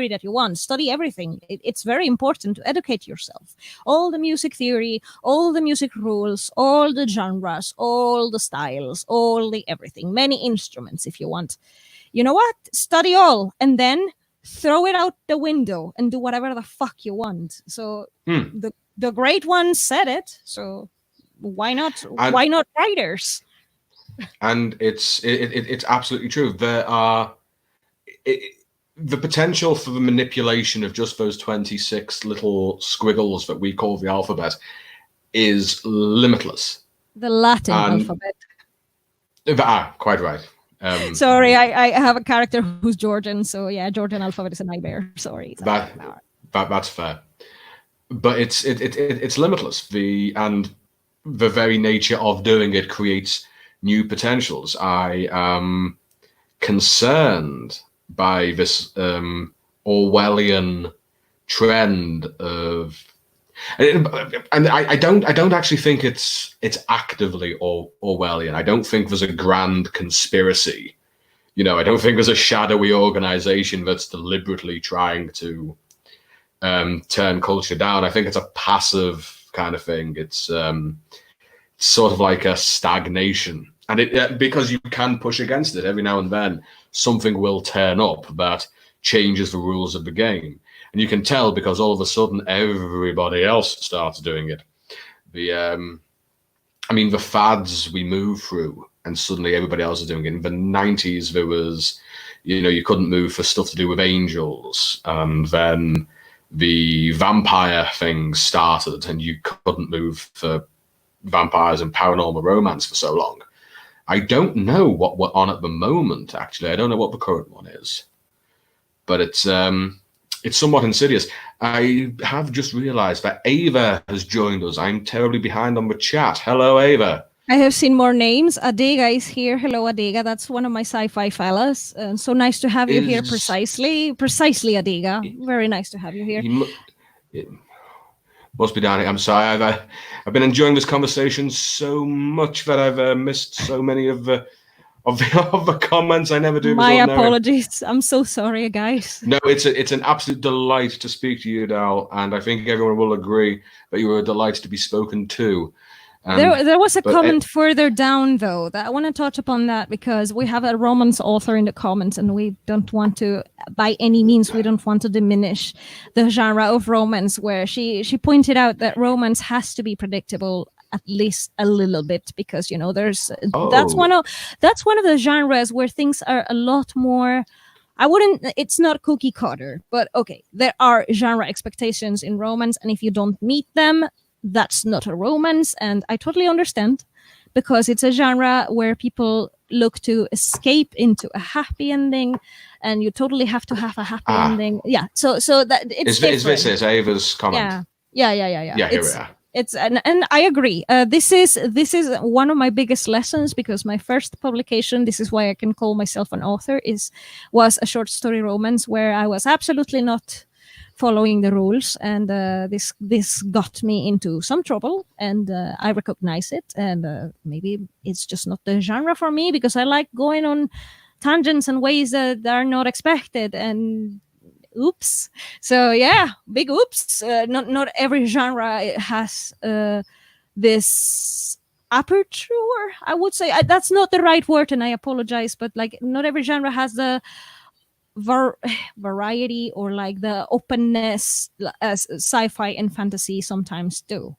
that you want, study everything. It's very important to educate yourself. All the music theory, all the music rules, all the genres, all the styles, all the everything, many instruments if you want. You know what? Study all, and then throw it out the window and do whatever the fuck you want. So the great ones said it. So why not writers? And it's absolutely true. There are the potential for the manipulation of just those 26 little squiggles that we call the alphabet is limitless. The Latin alphabet. Quite right. Sorry, I have a character who's Georgian, so yeah, Georgian alphabet is a nightmare. Sorry. That's fair. But it's limitless. And the very nature of doing it creates new potentials. I am concerned by this Orwellian trend of, and I don't actually think it's actively Orwellian. I don't think there's a grand conspiracy. You know, I don't think there's a shadowy organization that's deliberately trying to turn culture down. I think it's a passive kind of thing. It's sort of like a stagnation, and it because you can push against it every now and then, something will turn up that changes the rules of the game, and you can tell because all of a sudden everybody else starts doing it. The fads we move through, and suddenly everybody else is doing it. In the 90s, there was, you couldn't move for stuff to do with angels, and then the vampire thing started, and you couldn't move for vampires and paranormal romance for so long. I don't know what we're on at the moment, actually. I don't know what the current one is, but it's somewhat insidious. I have just realized that Ava has joined us. I'm terribly behind on the chat. Hello, Ava. I have seen more names. Adega is here. Hello, Adega. That's one of my sci-fi fellas. So nice to have you here. Precisely, Adega. Very nice to have you here. It must be down here. I'm sorry. I've been enjoying this conversation so much that I've missed so many of the comments. I never do. My apologies. I'm so sorry, guys. No, it's an absolute delight to speak to you, Dal, and I think everyone will agree that you were a delight to be spoken to. There was a comment further down, though, that I want to touch upon that, because we have a romance author in the comments, and we don't want to, by any means, we don't want to diminish the genre of romance, where she pointed out that romance has to be predictable at least a little bit, because that's one of the genres where things are a lot more. It's not cookie cutter, but okay, there are genre expectations in romance, and if you don't meet them, that's not a romance. And I totally understand, because it's a genre where people look to escape into a happy ending, and you totally have to have a happy ending. Yeah. So that it's is this Ava's comment? Yeah. Yeah, here we are. It's and I agree. This is one of my biggest lessons, because my first publication, this is why I can call myself an author, was a short story romance where I was absolutely not following the rules, and this got me into some trouble, and I recognize it, and maybe it's just not the genre for me, because I like going on tangents and ways that are not expected, and oops. So yeah, big oops. Not every genre has this aperture, I would say. That's not the right word, and I apologize, but like not every genre has the variety or like the openness as sci-fi and fantasy sometimes do.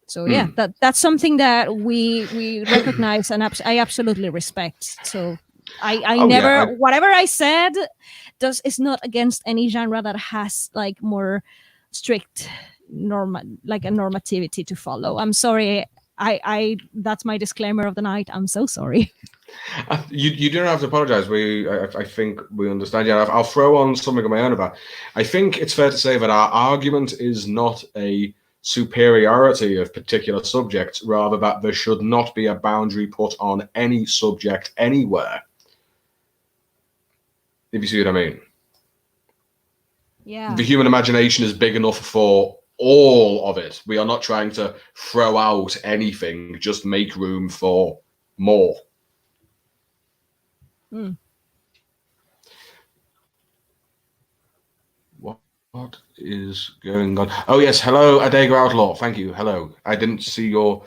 So yeah, that's something that we recognize, and I absolutely respect. So whatever I said is not against any genre that has like more strict normativity to follow. I'm sorry. I that's my disclaimer of the night. I'm so sorry. You don't have to apologize. I think we understand. Yeah, I'll throw on something of my own about. I think it's fair to say that our argument is not a superiority of particular subjects, rather that there should not be a boundary put on any subject anywhere. If you see what I mean. Yeah. The human imagination is big enough for all of it. We are not trying to throw out anything, just make room for more. What is going on? Oh yes, hello, Adega Outlaw. Thank you. Hello. I didn't see your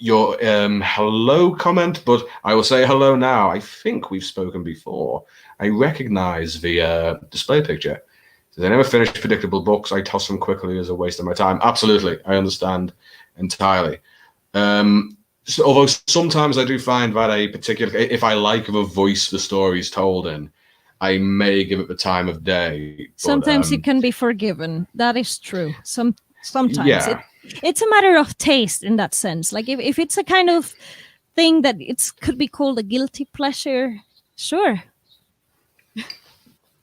hello comment, but I will say hello now. I think we've spoken before. I recognize the display picture. Does anyone finish predictable books? I toss them quickly as a waste of my time. Absolutely, I understand entirely. So, although sometimes I do find that if I like the voice the story is told in, I may give it the time of day. Sometimes it can be forgiven. That is true. Sometimes it's a matter of taste in that sense. Like if it's a kind of thing that could be called a guilty pleasure, sure.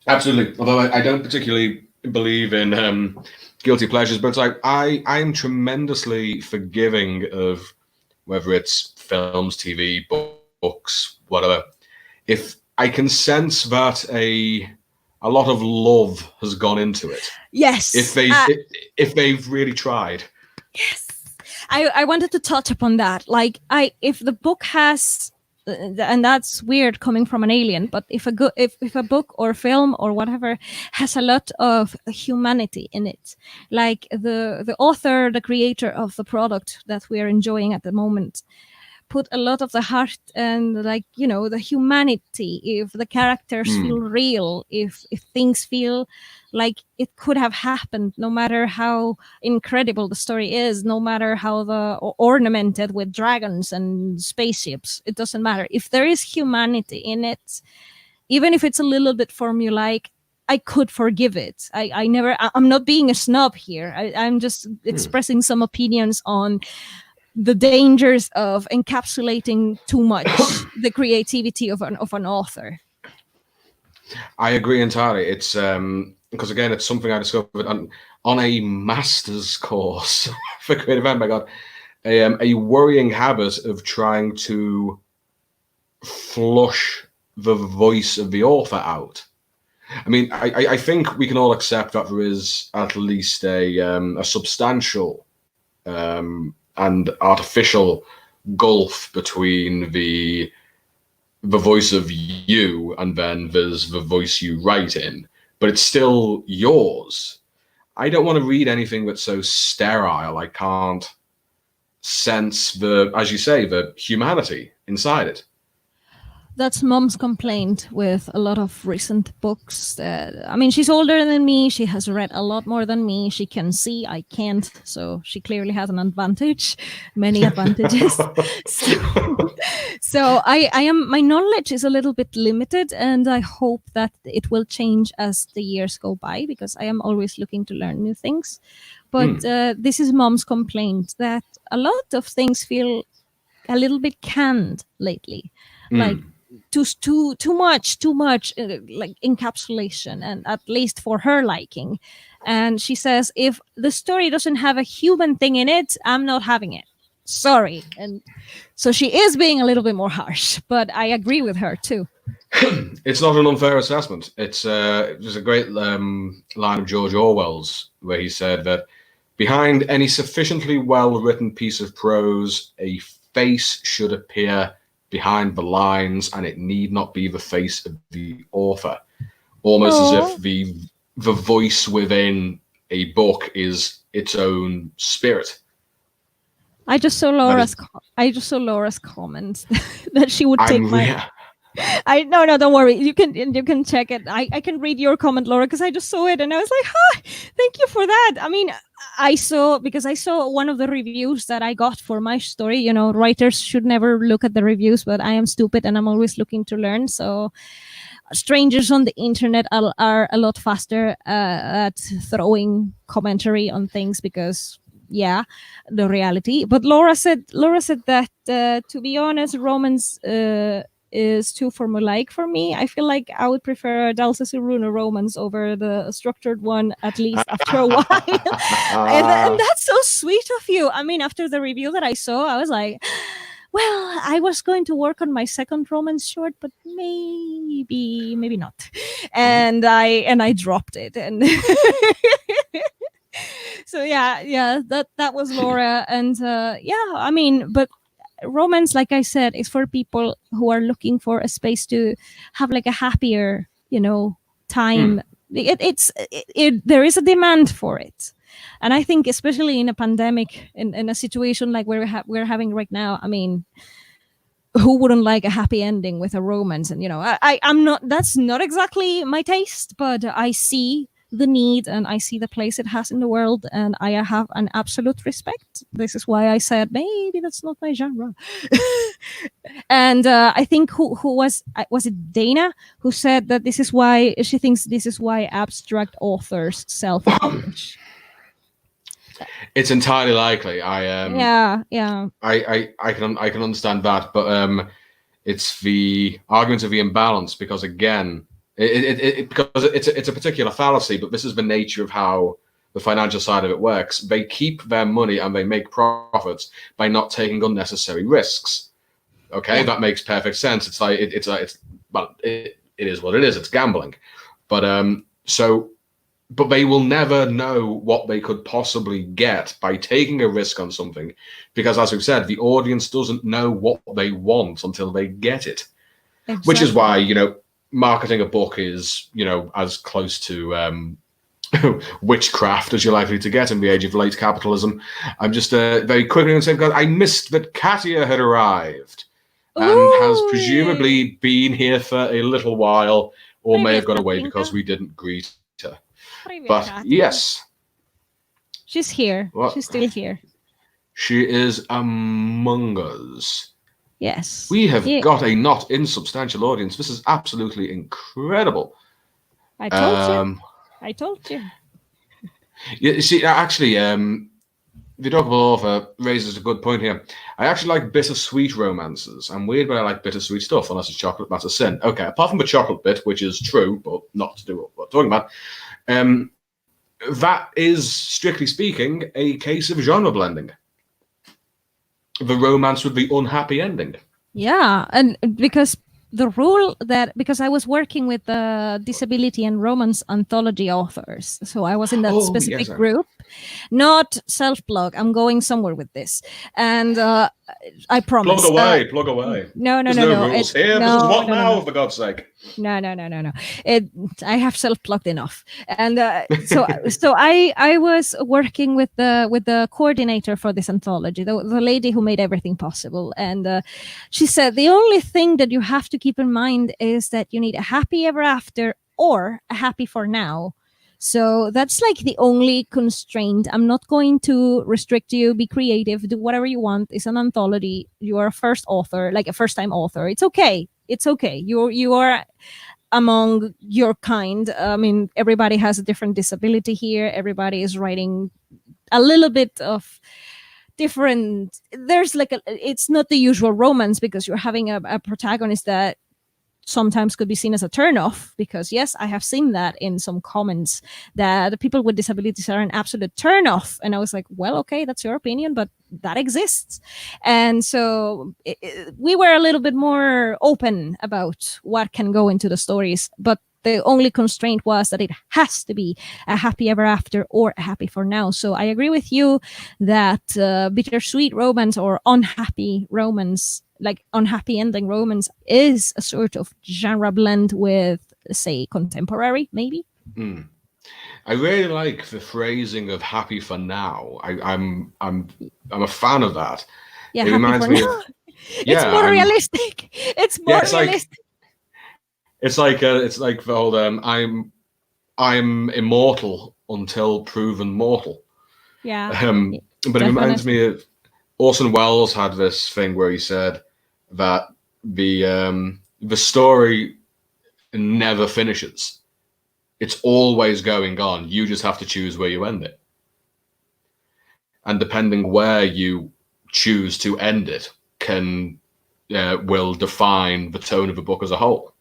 Absolutely. Although I don't particularly believe in guilty pleasures, but it's like I'm tremendously forgiving of whether it's films, TV, books, whatever. If I can sense that a lot of love has gone into it. Yes. If they've really tried. Yes. I wanted to touch upon that. Like if the book has, and that's weird coming from an alien, but if a book or film or whatever has a lot of humanity in it, like the author, the creator of the product that we are enjoying at the moment, put a lot of the heart and, like, you know, the humanity, if the characters feel real, if things feel like it could have happened, no matter how incredible the story is, no matter how ornamented with dragons and spaceships, it doesn't matter. If there is humanity in it, even if it's a little bit formulaic, I could forgive it. I'm not being a snob here. I'm just expressing some opinions on the dangers of encapsulating too much the creativity of an author. I agree entirely. It's because again, it's something I discovered on a master's course for creative writing. I got a worrying habit of trying to flush the voice of the author out. I mean, I think we can all accept that there is at least a substantial and artificial gulf between the voice of you and then there's the voice you write in, but it's still yours. I don't want to read anything that's so sterile. I can't sense as you say, the humanity inside it. That's Mom's complaint with a lot of recent books. I mean, she's older than me. She has read a lot more than me. She can see, I can't. So she clearly has an advantage, many advantages. So my knowledge is a little bit limited, and I hope that it will change as the years go by, because I am always looking to learn new things. But this is Mom's complaint, that a lot of things feel a little bit canned lately. Like, too much like encapsulation, and at least for her liking. And she says, if the story doesn't have a human thing in it, I'm not having it, sorry. And so she is being a little bit more harsh, but I agree with her too. It's not an unfair assessment. There's a great line of George Orwell's where he said that behind any sufficiently well-written piece of prose, a face should appear behind the lines, and it need not be the face of the author. Almost as if the voice within a book is its own spirit. I just saw Laura's comment that she would take my. No, don't worry. You can check it. I can read your comment, Laura, because I just saw it and I was like, thank you for that. I mean, I saw one of the reviews that I got for my story. You know, writers should never look at the reviews, but I am stupid and I'm always looking to learn. So strangers on the internet are a lot faster at throwing commentary on things, because the reality. But Laura said that to be honest, Romans is too formulaic for me. I feel like I would prefer Dal Cecil Runo romance over the structured one, at least after a while. and that's so sweet of you. I mean, after the review that I saw, I was like, well, I was going to work on my second romance short, but maybe not. And I dropped it. And so that was Laura. And I mean, but romance, like I said, is for people who are looking for a space to have like a happier, time. There is a demand for it. And I think especially in a pandemic, in a situation like we're having right now, I mean, who wouldn't like a happy ending with a romance? And, I'm not, that's not exactly my taste, but I see the need and I see the place it has in the world, and I have an absolute respect. This is why I said maybe that's not my genre. And I think who was it Dana who said that this is why she thinks this is why abstract authors self-publish. It's entirely likely. Yeah, yeah. I can understand that, but it's the argument of the imbalance, because again, because it's a particular fallacy, but this is the nature of how the financial side of it works. They keep their money and they make profits by not taking unnecessary risks. Okay, Yeah. that makes perfect sense. It's like it is what it is. It's gambling, but but they will never know what they could possibly get by taking a risk on something, because, as we've said, the audience doesn't know what they want until they get it. Exactly. Which is why, marketing a book is, as close to witchcraft as you're likely to get in the age of late capitalism. I'm just very quickly going to say, because I missed that Katia had arrived and has presumably been here for a little while, or may have gone away because we didn't greet her. But yes, she's here. What? She's still here. She is among us. Yes. We have got a not insubstantial audience. This is absolutely incredible. I told you. I told you. You see, actually, the Dogable author raises a good point here. I actually like bittersweet romances. I'm weird, but I like bittersweet stuff, unless it's chocolate, that's a sin. Okay, apart from the chocolate bit, which is true, but not to do what we're talking about, that is, strictly speaking, a case of genre blending. The romance with the unhappy ending. Yeah, and because the rule that, because I was working with the disability and romance anthology authors, so I was in that specific group. Not self-plug. I'm going somewhere with this, and I promise. Plug away. No. There's no rules here. This is what now, for God's sake. No. I have self-plugged enough, and so I was working with the coordinator for this anthology, the lady who made everything possible, and she said the only thing that you have to keep in mind is that you need a happy ever after or a happy for now. So that's like the only constraint. I'm not going to restrict you. Be creative. Do whatever you want. It's an anthology. You are a first author, like a first-time author. It's okay. It's okay. You are among your kind. I mean, everybody has a different disability here. Everybody is writing a little bit of different. There's like it's not the usual romance, because you're having a protagonist that sometimes could be seen as a turnoff, because yes, I have seen that in some comments that people with disabilities are an absolute turnoff, and I was like, well, okay, that's your opinion, but that exists. And so we were a little bit more open about what can go into the stories, but the only constraint was that it has to be a happy ever after or a happy for now. So I agree with you that bittersweet romance or unhappy romance, like unhappy ending romance, is a sort of genre blend with, say, contemporary, maybe. I really like the phrasing of "happy for now." I'm a fan of that. Yeah, it reminds me of, it's more realistic. It's more realistic. It's like the whole I'm immortal until proven mortal. Yeah. But it reminds me of Orson Welles had this thing where he said that the story never finishes. It's always going on. You just have to choose where you end it. And depending where you choose to end it will define the tone of the book as a whole,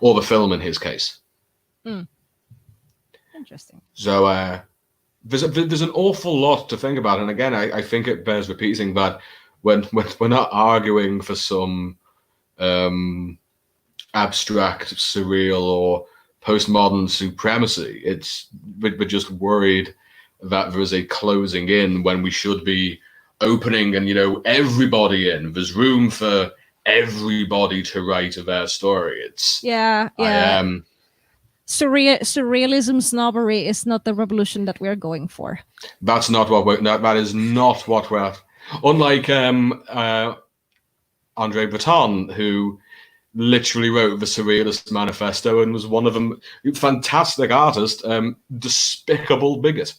or the film in his case. Interesting. So there's an awful lot to think about, and again, I think it bears repeating that when we're not arguing for some abstract, surreal, or postmodern supremacy, we're just worried that there is a closing in when we should be opening and everybody in. There's room for everybody to write their story. It's surrealism snobbery is not the revolution that we're going for. That's not what that is not what we're. Unlike Andre Breton, who literally wrote the Surrealist Manifesto and was one of them. Fantastic artist, despicable bigot.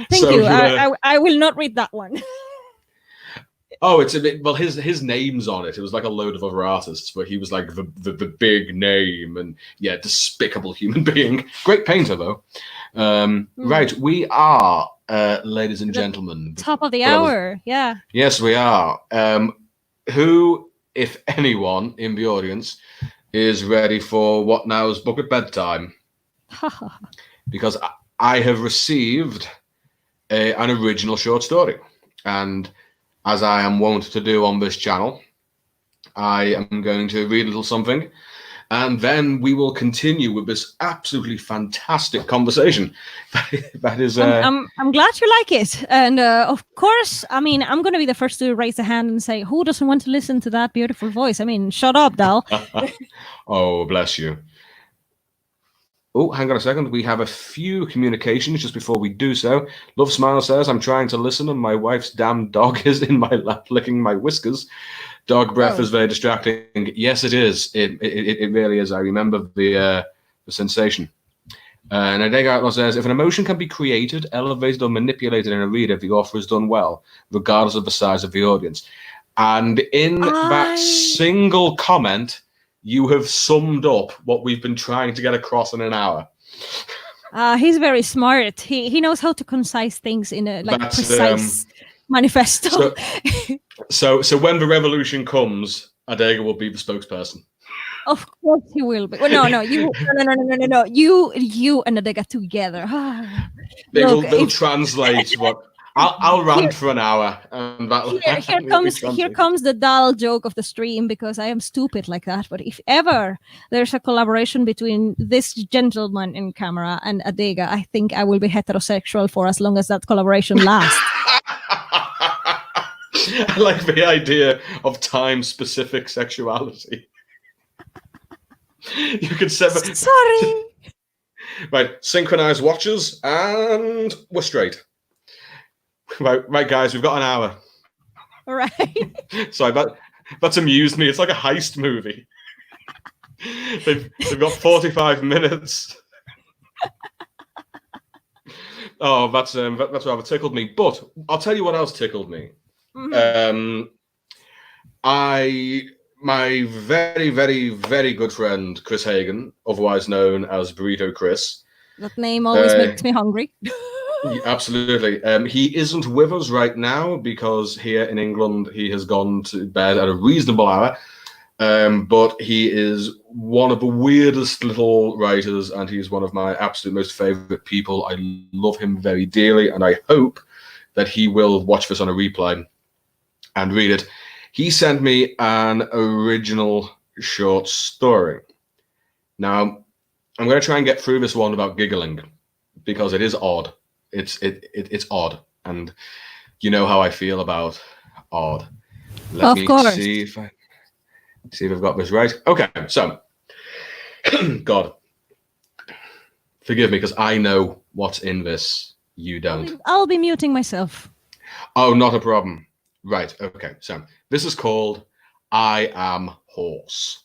Thank you. I will not read that one. Oh, it's a bit. Well, his name's on it. It was like a load of other artists, but he was like the big name, and yeah, despicable human being. Great painter though. Right, we are, ladies and gentlemen, Top of the but hour. Yeah. yes, we are. Who, if anyone in the audience, is ready for what now is book at bedtime? Because I have received an original short story, and as I am wont to do on this channel, I am going to read a little something, and then we will continue with this absolutely fantastic conversation. That is. I'm glad you like it, and of course, I mean, I'm going to be the first to raise a hand and say, "Who doesn't want to listen to that beautiful voice?" I mean, shut up, Dal. Oh, bless you. Oh, hang on a second. We have a few communications just before we do so. Love Smile says, I'm trying to listen and my wife's damn dog is in my lap licking my whiskers. Dog breath is very distracting. Yes, it is. It really is. I remember the sensation. And Adega Outlaw says, if an emotion can be created, elevated, or manipulated in a reader, the author has done well, regardless of the size of the audience. And in that single comment, you have summed up what we've been trying to get across in an hour. He's very smart. He knows how to concise things in a precise manifesto. So when the revolution comes, Adega will be the spokesperson. Of course he will be. Well, no. You and Adega together. They'll translate what. I'll rant for an hour, and here comes the dull joke of the stream, because I am stupid like that. But if ever there's a collaboration between this gentleman in camera and Adega, I think I will be heterosexual for as long as that collaboration lasts. I like the idea of time-specific sexuality. You could separate. Sorry. Right, synchronize watches, and we're straight. Right, guys, we've got an hour. All right. Sorry, that's amused me. It's like a heist movie. They've got 45 minutes. Oh, that's rather tickled me. But I'll tell you what else tickled me. Mm-hmm. My very, very, very good friend Chris Hagen, otherwise known as Burrito Chris. That name always makes me hungry. Absolutely. He isn't with us right now because here in England he has gone to bed at a reasonable hour. But he is one of the weirdest little writers, and he's one of my absolute most favorite people. I love him very dearly, and I hope that he will watch this on a replay and read it. He sent me an original short story. Now, I'm going to try and get through this one without giggling, because it is odd. It's odd, and you know how I feel about odd. Let me see if I've got this right. Okay, so God, forgive me, because I know what's in this. You don't. I'll be muting myself. Oh, not a problem. Right. Okay. So this is called I Am Horse.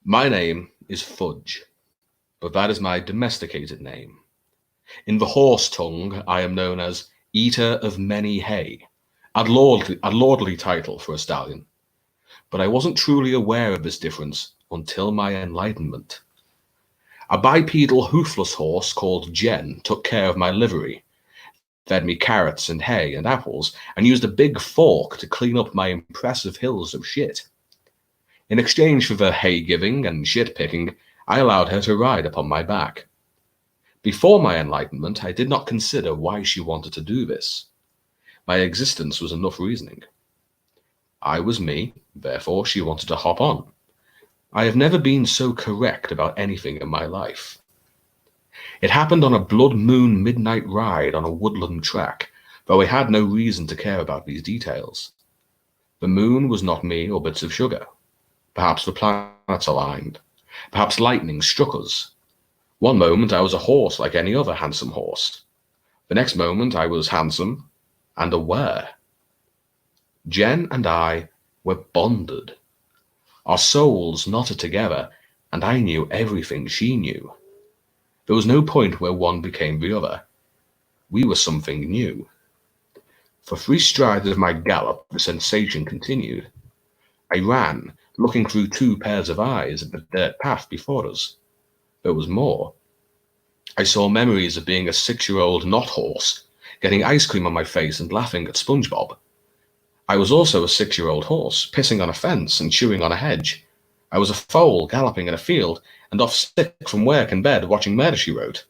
My name is Fudge, but that is my domesticated name. In the horse tongue, I am known as Eater of Many Hay, a lordly title for a stallion. But I wasn't truly aware of this difference until my enlightenment. A bipedal hoofless horse called Jen took care of my livery, fed me carrots and hay and apples, and used a big fork to clean up my impressive hills of shit. In exchange for the hay-giving and shit-picking, I allowed her to ride upon my back. Before my enlightenment, I did not consider why she wanted to do this. My existence was enough reasoning. I was me, therefore she wanted to hop on. I have never been so correct about anything in my life. It happened on a blood moon midnight ride on a woodland track, though I had no reason to care about these details. The moon was not me or bits of sugar. Perhaps the planets aligned. Perhaps lightning struck us. One moment I was a horse like any other handsome horse. The next moment I was handsome and aware. Jen and I were bonded. Our souls knotted together, and I knew everything she knew. There was no point where one became the other. We were something new. For 3 strides of my gallop, the sensation continued. I ran, looking through 2 pairs of eyes at the dirt path before us. There was more. I saw memories of being a 6-year-old not horse, getting ice cream on my face and laughing at SpongeBob. I was also a 6-year-old horse, pissing on a fence and chewing on a hedge. I was a foal galloping in a field, and off sick from work in bed watching Murder, She Wrote.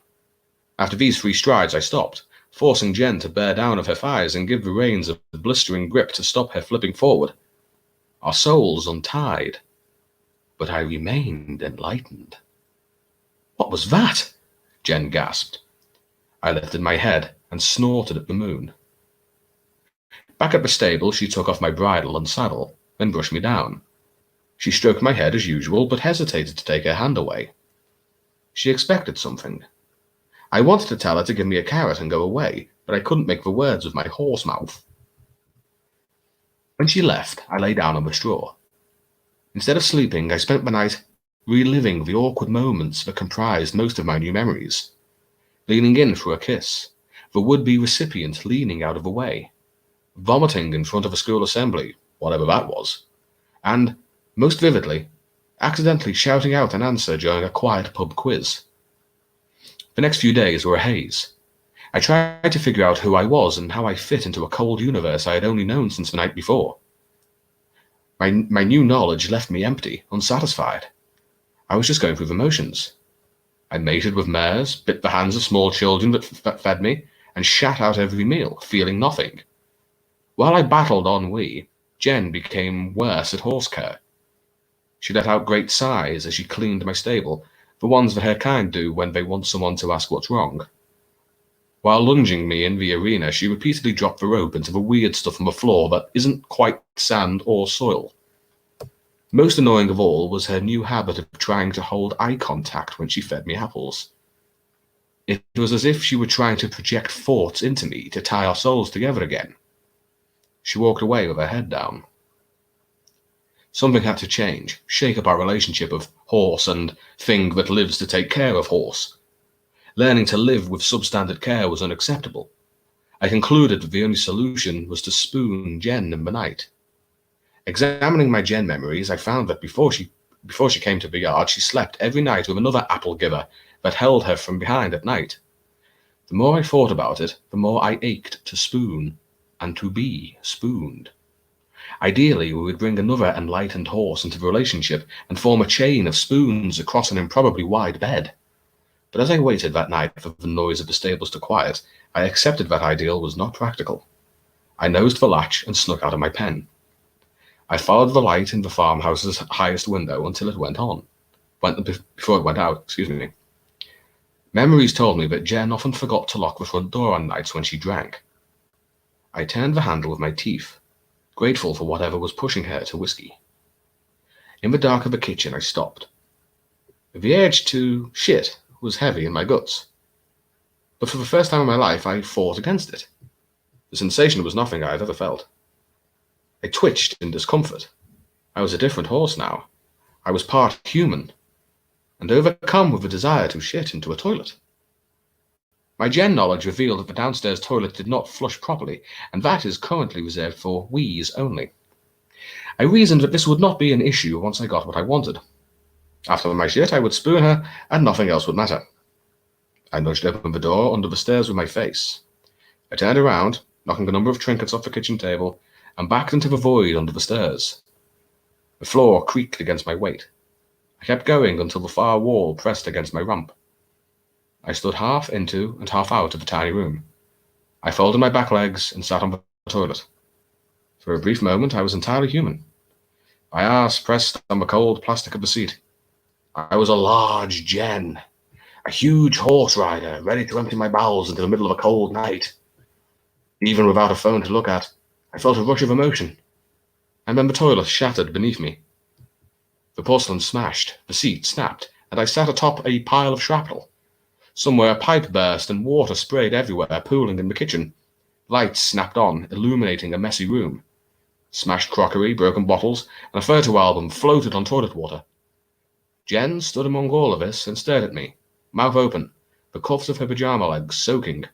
After these 3 strides I stopped, forcing Jen to bear down of her thighs and give the reins a blistering grip to stop her flipping forward. Our souls untied, but I remained enlightened. What was that? Jen gasped. I lifted my head and snorted at the moon. Back at the stable, she took off my bridle and saddle, then brushed me down. She stroked my head as usual, but hesitated to take her hand away. She expected something. I wanted to tell her to give me a carrot and go away, but I couldn't make the words with my horse mouth. When she left, I lay down on the straw. Instead of sleeping, I spent the night reliving the awkward moments that comprised most of my new memories. Leaning in for a kiss, the would-be recipient leaning out of the way, vomiting in front of a school assembly, whatever that was, and, most vividly, accidentally shouting out an answer during a quiet pub quiz. The next few days were a haze. I tried to figure out who I was and how I fit into a cold universe I had only known since the night before. My new knowledge left me empty, unsatisfied. I was just going through the motions. I mated with mares, bit the hands of small children that fed me, and shat out every meal, feeling nothing. While I battled ennui, Jen became worse at horse care. She let out great sighs as she cleaned my stable, the ones that her kind do when they want someone to ask what's wrong. While lunging me in the arena, she repeatedly dropped the rope into the weird stuff on the floor that isn't quite sand or soil. Most annoying of all was her new habit of trying to hold eye contact when she fed me apples. It was as if she were trying to project thoughts into me to tie our souls together again. She walked away with her head down. Something had to change, shake up our relationship of horse and thing that lives to take care of horse. Learning to live with substandard care was unacceptable. I concluded that the only solution was to spoon Jen in the night. Examining my Jen memories, I found that before she came to the yard, she slept every night with another apple giver that held her from behind at night. The more I thought about it, the more I ached to spoon and to be spooned. Ideally, we would bring another enlightened horse into the relationship and form a chain of spoons across an improbably wide bed. But as I waited that night for the noise of the stables to quiet, I accepted that ideal was not practical. I nosed the latch and snuck out of my pen. I followed the light in the farmhouse's highest window until it before it went out. Memories told me that Jen often forgot to lock the front door on nights when she drank. I turned the handle with my teeth, grateful for whatever was pushing her to whiskey. In the dark of the kitchen, I stopped. The urge to shit was heavy in my guts. But for the first time in my life, I fought against it. The sensation was nothing I had ever felt. I twitched in discomfort. I was a different horse now. I was part human, and overcome with a desire to shit into a toilet. My Jen knowledge revealed that the downstairs toilet did not flush properly, and that is currently reserved for wheeze only. I reasoned that this would not be an issue once I got what I wanted. After my shit, I would spoon her, and nothing else would matter. I nudged open the door under the stairs with my face. I turned around, knocking a number of trinkets off the kitchen table, and backed into the void under the stairs. The floor creaked against my weight. I kept going until the far wall pressed against my rump. I stood half into and half out of the tiny room. I folded my back legs and sat on the toilet. For a brief moment, I was entirely human. My arse pressed on the cold plastic of the seat. I was a large Jen, a huge horse rider, ready to empty my bowels into the middle of a cold night. Even without a phone to look at, I felt a rush of emotion, and then the toilet shattered beneath me. The porcelain smashed, the seat snapped, and I sat atop a pile of shrapnel. Somewhere a pipe burst and water sprayed everywhere, pooling in the kitchen. Lights snapped on, illuminating a messy room. Smashed crockery, broken bottles, and a photo album floated on toilet water. Jen stood among all of this and stared at me, mouth open, the cuffs of her pajama legs soaking.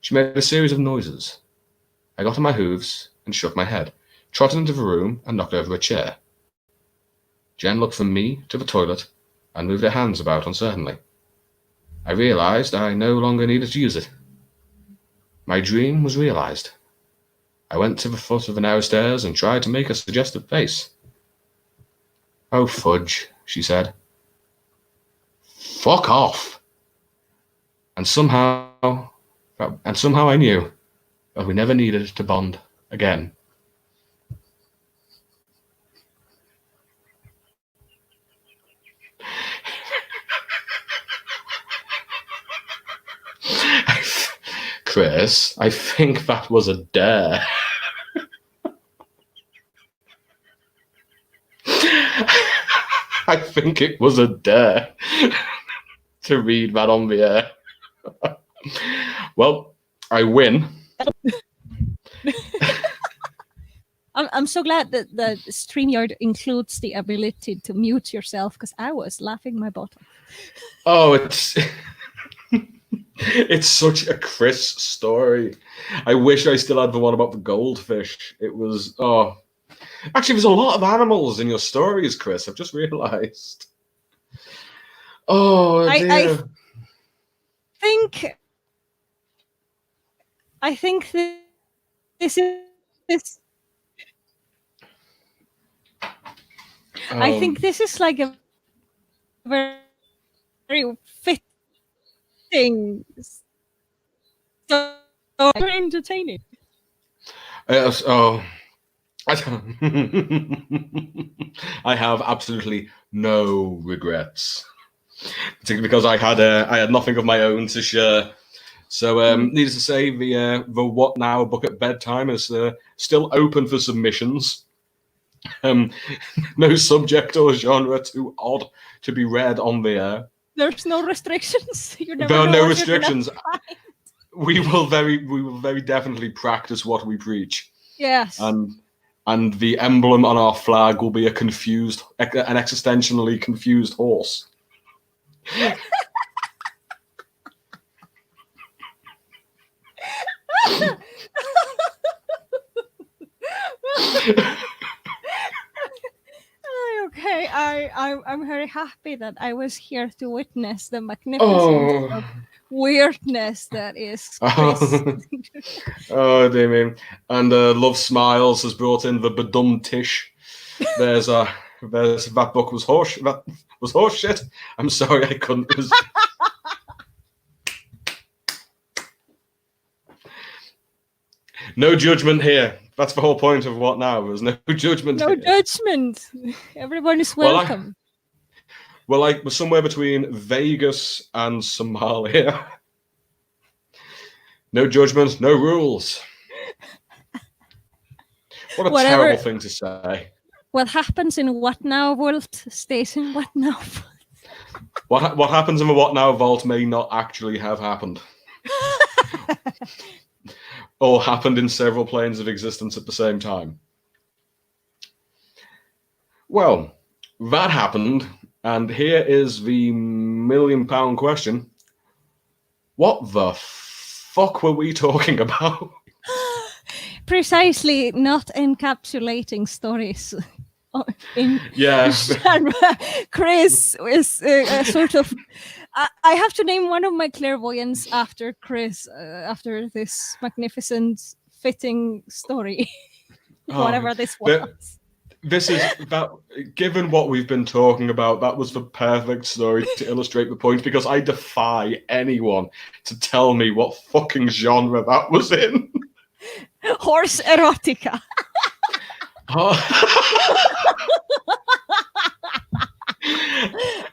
She made a series of noises. I got on my hooves and shook my head, trotted into the room and knocked over a chair. Jen looked from me to the toilet and moved her hands about uncertainly. I realized I no longer needed to use it. My dream was realized. I went to the foot of the narrow stairs and tried to make a suggestive face. "Oh, fudge," she said. "Fuck off." And somehow I knew that we never needed to bond again. Chris, I think that was a dare. I think it was a dare to read that on the air. Well, I win. I'm so glad that the StreamYard includes the ability to mute yourself, because I was laughing my butt off. Oh, it's such a Chris story. I wish I still had the one about the goldfish. It was, actually, there's a lot of animals in your stories, Chris. I've just realized. Oh, dear. I think this is. I think this is like a very fitting, so very entertaining. Yes. Oh, I have absolutely no regrets, particularly because I had nothing of my own to share. So, needless to say, the What Now book at bedtime is still open for submissions. No subject or genre too odd to be read on the air. There's no restrictions. You never there are know no what restrictions. We will very definitely practice what we preach. Yes. And the emblem on our flag will be an existentially confused horse. Okay, I'm very happy that I was here to witness the magnificence of weirdness that is Chris. Oh, dear me. And Love Smiles has brought in the badum tish. There's that book was horse shit. I'm sorry, I couldn't. No judgment here. That's the whole point of What Now. There's no judgment. No judgment. Everyone is welcome. Well, I was somewhere between Vegas and Somalia. No judgment, no rules. What a terrible thing to say. What happens in What Now Vault stays in What Now Vault. What happens in the What Now Vault may not actually have happened. Or happened in several planes of existence at the same time. Well, that happened, and here is the £1,000,000 question. What the fuck were we talking about? Precisely, not encapsulating stories in genre. Chris is sort of... I have to name one of my clairvoyants after Chris, after this magnificent, fitting story. Whatever this was. This is about, given what we've been talking about, that was the perfect story to illustrate the point, because I defy anyone to tell me what fucking genre that was in. Horse erotica.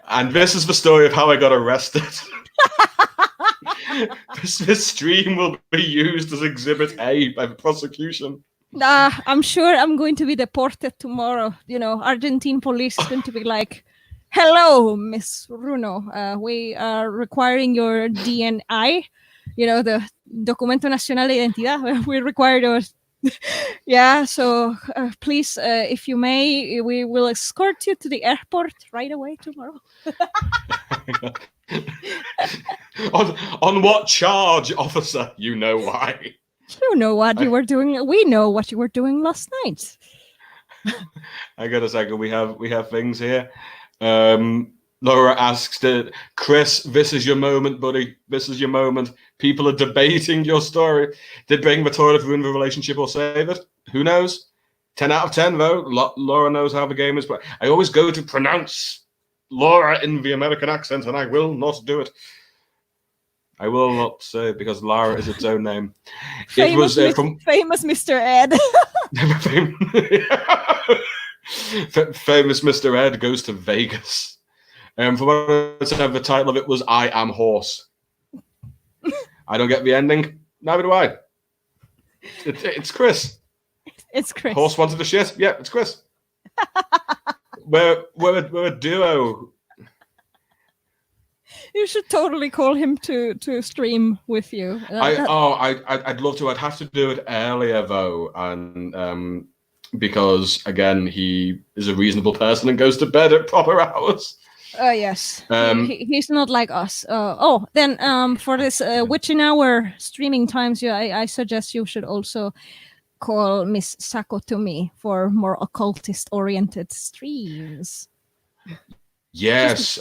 And this is the story of how I got arrested. This stream will be used as Exhibit A by the prosecution. I'm sure I'm going to be deported tomorrow. You know, Argentine police is going to be like, "Hello, Miss Runo. We are requiring your DNI. You know, the Documento Nacional de Identidad. We require yours." Yeah, so please, if you may, we will escort you to the airport right away tomorrow. On what charge, officer? You know why. You know what you were doing. We know what you were doing last night. I got a second. We have things here. Laura asks, Chris, this is your moment, buddy. This is your moment. People are debating your story. Did breaking the toilet ruin the relationship or save it? Who knows? 10 out of 10, though. Laura knows how the game is played. I always go to pronounce Laura in the American accent, and I will not do it. I will not say it because Lara is its own name. Famous, it was from famous Mr. Ed. Famous Mr. Ed goes to Vegas. For what I said, the title of it was I Am Horse. I don't get the ending. Neither do I. It's Chris. It's Chris. Horse wanted to shit. Yeah, it's Chris. we're a duo. You should totally call him to stream with you. I'd love to. I'd have to do it earlier though, and because again, he is a reasonable person and goes to bed at proper hours. Yes. He's not like us. Then for this witching hour streaming times, I suggest you should also call Miss Sako to me for more occultist oriented streams. Yes.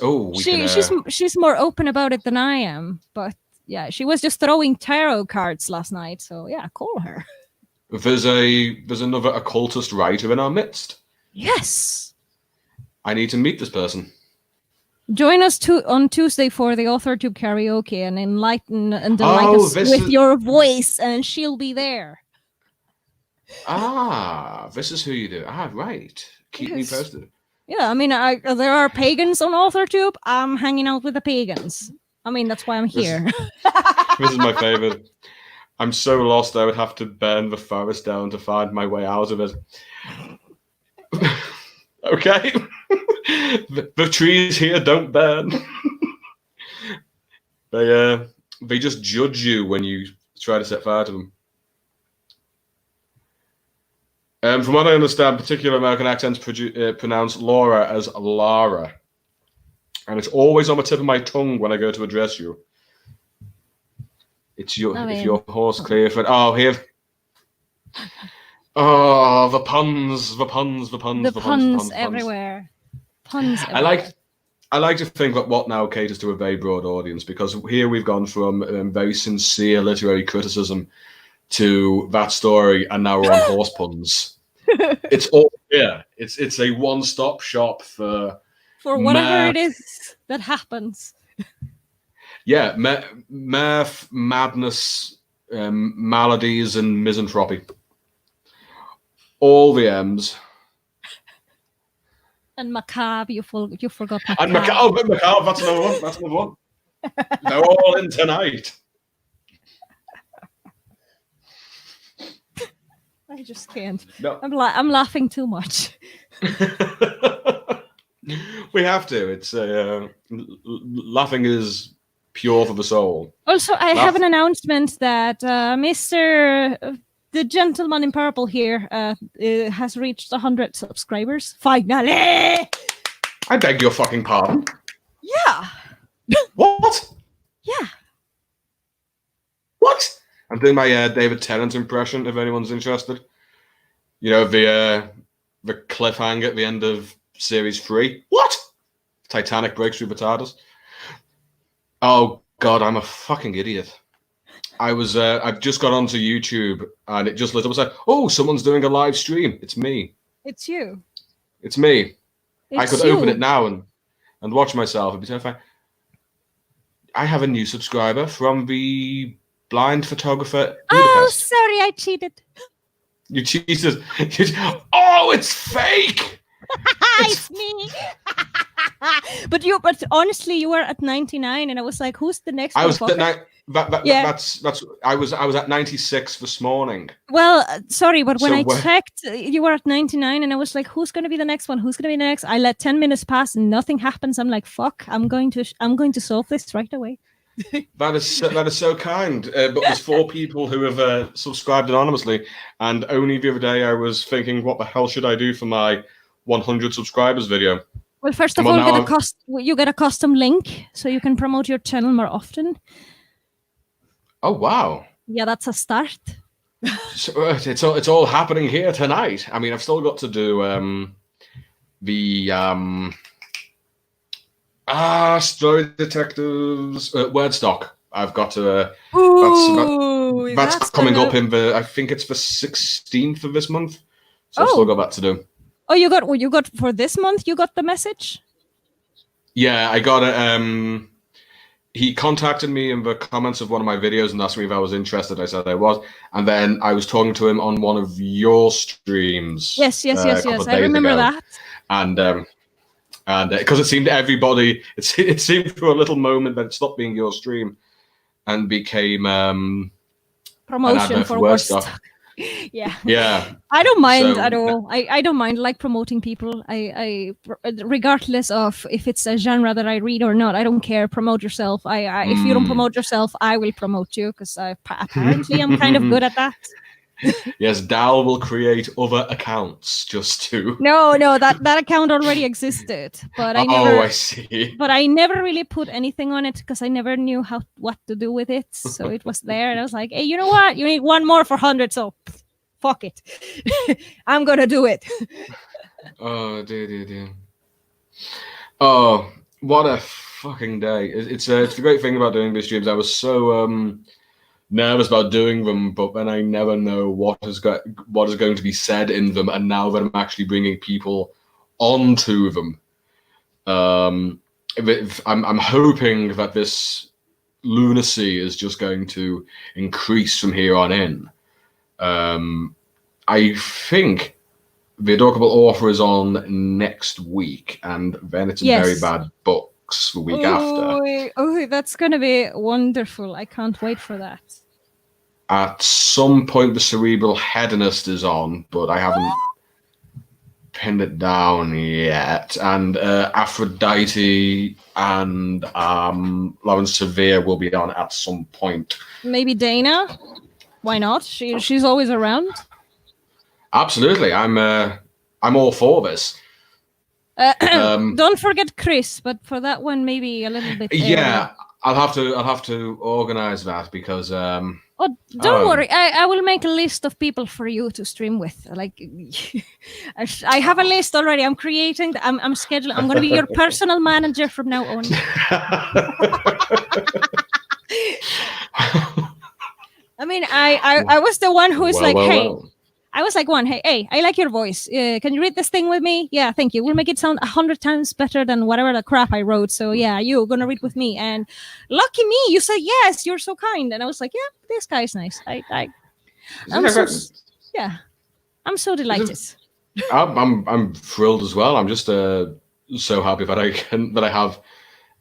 She's more open about it than I am, but yeah, she was just throwing tarot cards last night. So yeah, call her. There's another occultist writer in our midst. Yes. I need to meet this person. Join us on Tuesday for the AuthorTube karaoke and enlighten and delight us with your voice, and she'll be there. This is who you do. Right. Keep me posted. Yeah, I mean, there are pagans on AuthorTube. I'm hanging out with the pagans. I mean, that's why I'm here. This is my favorite. I'm so lost, I would have to burn the forest down to find my way out of it. Okay. The trees here don't burn. They just judge you when you try to set fire to them. From what I understand, particular American accents pronounce Laura as Lara. And it's always on the tip of my tongue when I go to address you. If your horse clear for here. Oh, the puns everywhere. Puns everywhere. I like to think that What Now caters to a very broad audience, because here we've gone from very sincere literary criticism to that story, and now we're on horse puns. It's all here. It's a one-stop shop for whatever it is that happens. Yeah, mirth, madness, maladies, and misanthropy. All the M's. And macabre, you forgot macabre. And macabre, that's another one. They're all in tonight. I just can't. No. I'm laughing too much. We have to. It's laughing is pure for the soul. Also, I have an announcement that Mr. The gentleman in purple here has reached 100 subscribers. Finally! I beg your fucking pardon. Yeah. What? Yeah. What? I'm doing my David Tennant impression, if anyone's interested. You know, the cliffhanger at the end of series 3. What? Titanic breaks through the TARDIS. Oh, God, I'm a fucking idiot. I've just got onto YouTube, and it just lit up and said, oh, someone's doing a live stream. It's me. It's you. It's me. I could open it now and watch myself. It'd be terrifying. I have a new subscriber from the blind photographer. Oh, sorry, I cheated. You cheated. Oh, it's fake. It's me. But honestly, you were at 99, and I was like, "Who's the next?" I was at I was at 96 this morning. Well, sorry, but when I checked, you were at 99, and I was like, "Who's going to be the next one? Who's going to be next?" I let 10 minutes pass, and nothing happens. I'm like, "Fuck! I'm going to solve this right away." That is so kind. But there's 4 people who have subscribed anonymously, and only the other day I was thinking, what the hell should I do for my 100 subscribers video? Well, first of all, you get a custom link so you can promote your channel more often. Oh, wow. Yeah, that's a start. So, it's all happening here tonight. I mean, I've still got to do the story detectives wordstock. I've got to. Ooh, That's that's coming gonna... up in I think it's the 16th of this month. So I've Oh. still got that to do. Oh, you got for this month. You got the message. Yeah, I got it. He contacted me in the comments of one of my videos and asked me if I was interested. I said I was, and then I was talking to him on one of your streams. Yes. A couple of I days remember ago. that. And because it seemed everybody, it seemed for a little moment that it stopped being your stream and became Promotion for Wordstock. Yeah. Yeah. I don't mind at all. I don't mind like promoting people. I regardless of if it's a genre that I read or not. I don't care. Promote yourself. If you don't promote yourself, I will promote you because apparently I'm kind of good at that. Yes, Dal will create other accounts just to. No, that account already existed, but I never. Oh, I see. But I never really put anything on it because I never knew what to do with it. So it was there, and I was like, "Hey, you know what? You need one more for 100, so fuck it, I'm gonna do it." Oh, dear. Oh, what a fucking day! It's the great thing about doing these streams. I was so nervous about doing them, but then I never know what is going to be said in them. And now that I'm actually bringing people onto them, I'm hoping that this lunacy is just going to increase from here on in. I think the Adorable Author is on next week, and then it's Very Bad Books the week after. Oh, that's gonna be wonderful! I can't wait for that. At some point, the Cerebral Hedonist is on, but I haven't pinned it down yet. And Aphrodite and Lawrence Severe will be on at some point. Maybe Dana? Why not? She's always around. Absolutely, I'm all for this. Don't forget Chris, but for that one, maybe a little bit. Yeah, I'll have to organize that because. Oh, don't worry. I will make a list of people for you to stream with. Like, I have a list already. I'm creating. I'm scheduling. I'm going to be your personal manager from now on. I mean, I was the one who was hey. I was like, hey, I like your voice. Can you read this thing with me? Yeah, thank you. We'll make it sound 100 times better than whatever the crap I wrote. So yeah, you're going to read with me. And lucky me, you said, yes, you're so kind. And I was like, yeah, this guy's nice. I'm so delighted. I'm thrilled as well. I'm just so happy that I have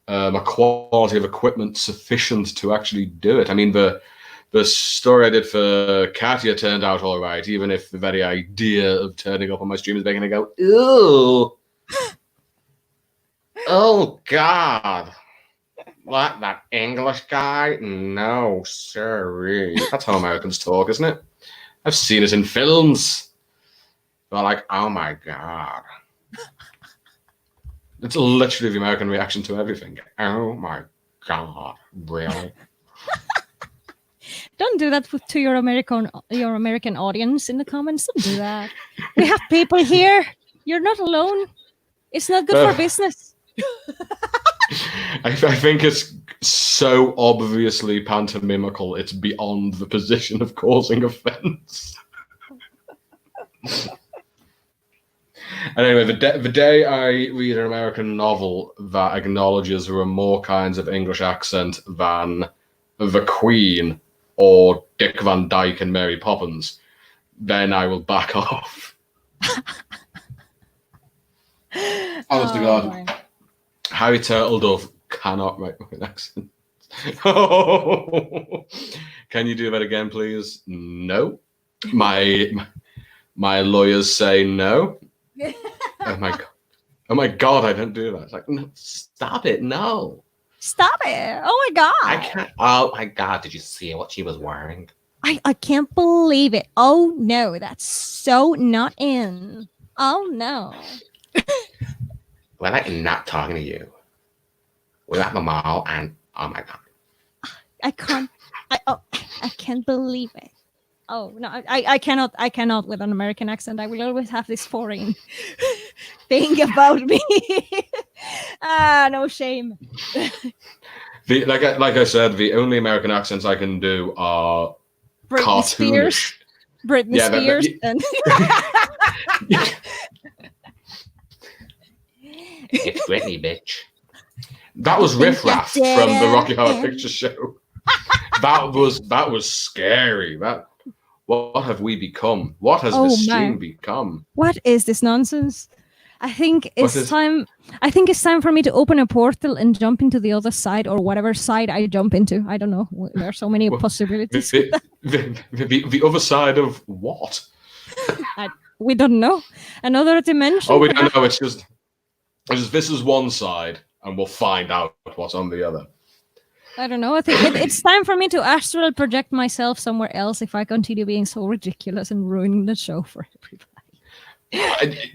a quality of equipment sufficient to actually do it. I mean, the story I did for Katya turned out all right, even if the very idea of turning up on my stream is making her go, ew. Oh, God. What, that English guy? No, sorry. That's how Americans talk, isn't it? I've seen it in films. They're like, oh, my God. It's literally the American reaction to everything. Oh, my God. Really? Don't do that to your American audience in the comments. Don't do that. We have people here. You're not alone. It's not good for business. I think it's so obviously pantomimical. It's beyond the position of causing offense. Anyway, the day I read an American novel that acknowledges there are more kinds of English accent than the Queen or Dick Van Dyke and Mary Poppins, then I will back off. Honest to God, Harry Turtledove cannot write an accent. Can you do that again, please? No. My lawyers say no. Oh my God, I don't do that. It's like, no, stop it, no. Stop it. Oh my God. I can't. Oh my God, did you see what she was wearing? I can't believe it. Oh no, that's so not in. Oh no. Well, I'm not talking to you. We're at the mall and oh my God. I can't believe it. Oh no, I cannot with an American accent. I will always have this foreign thing about me. No shame. Like I said, the only American accents I can do are Britney Spears. cartoonish. Britney Yeah, Spears. And it's Britney, bitch. That was Riff Raff from the Rocky Horror Picture Show. That was scary. What have we become? What has this stream become? What is this nonsense? I think it's time. I think it's time for me to open a portal and jump into the other side, or whatever side I jump into. I don't know. There are so many possibilities. The other side of what? We don't know. Another dimension. Oh, we don't know. It's just this is one side, and we'll find out what's on the other. I don't know. I think it's time for me to astral project myself somewhere else if I continue being so ridiculous and ruining the show for everybody.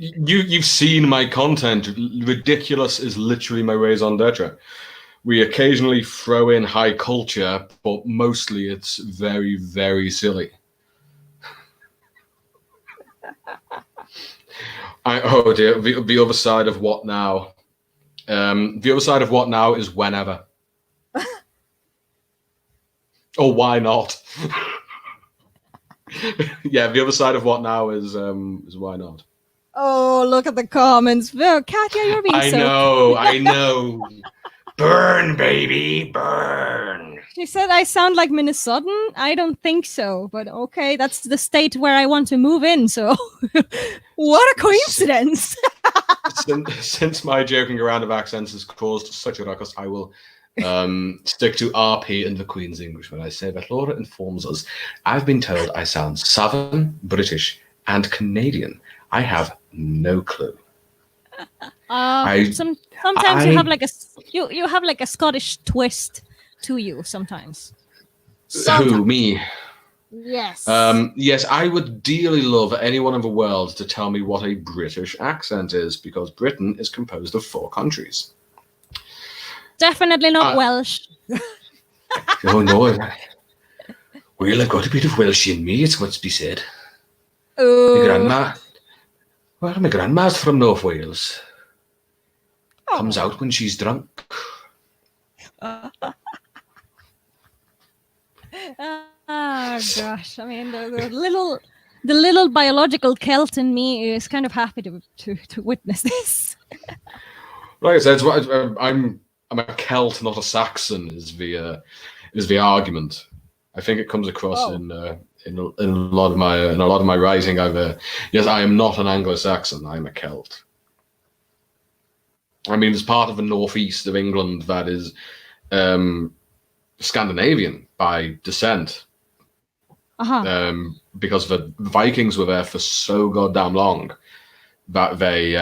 You've seen my content. Ridiculous is literally my raison d'etre. We occasionally throw in high culture, but mostly it's very, very silly. Oh dear, the other side of what now? The other side of what now is whenever. Or why not? Yeah, the other side of what now is why not. Oh, look at the comments. Oh, Katya, you're being I know. Burn, baby, burn. She said I sound like Minnesotan. I don't think so, but okay, that's the state where I want to move in, so what a coincidence. Since my joking around of accents has caused such a ruckus, I will stick to RP and the Queen's English when I say that Laura informs us. I've been told I sound Southern, British, and Canadian. I have no clue. Sometimes you have like you have like a Scottish twist to you sometimes. Who, me? Yes. Yes, I would dearly love anyone in the world to tell me what a British accent is, because Britain is composed of 4 countries. Definitely not Welsh. Oh no. Well, I've got a bit of Welsh in me, it's what's be said. Oh. My grandma's from North Wales. Comes out when she's drunk. Oh gosh! I mean, the little biological Celt in me is kind of happy to witness this. Like I said, I'm a Celt, not a Saxon. Is the argument? I think it comes across in a lot of my writing. Yes, I am not an Anglo-Saxon. I am a Celt. I mean, there's part of the northeast of England that is Scandinavian by descent. Because the Vikings were there for so goddamn long that they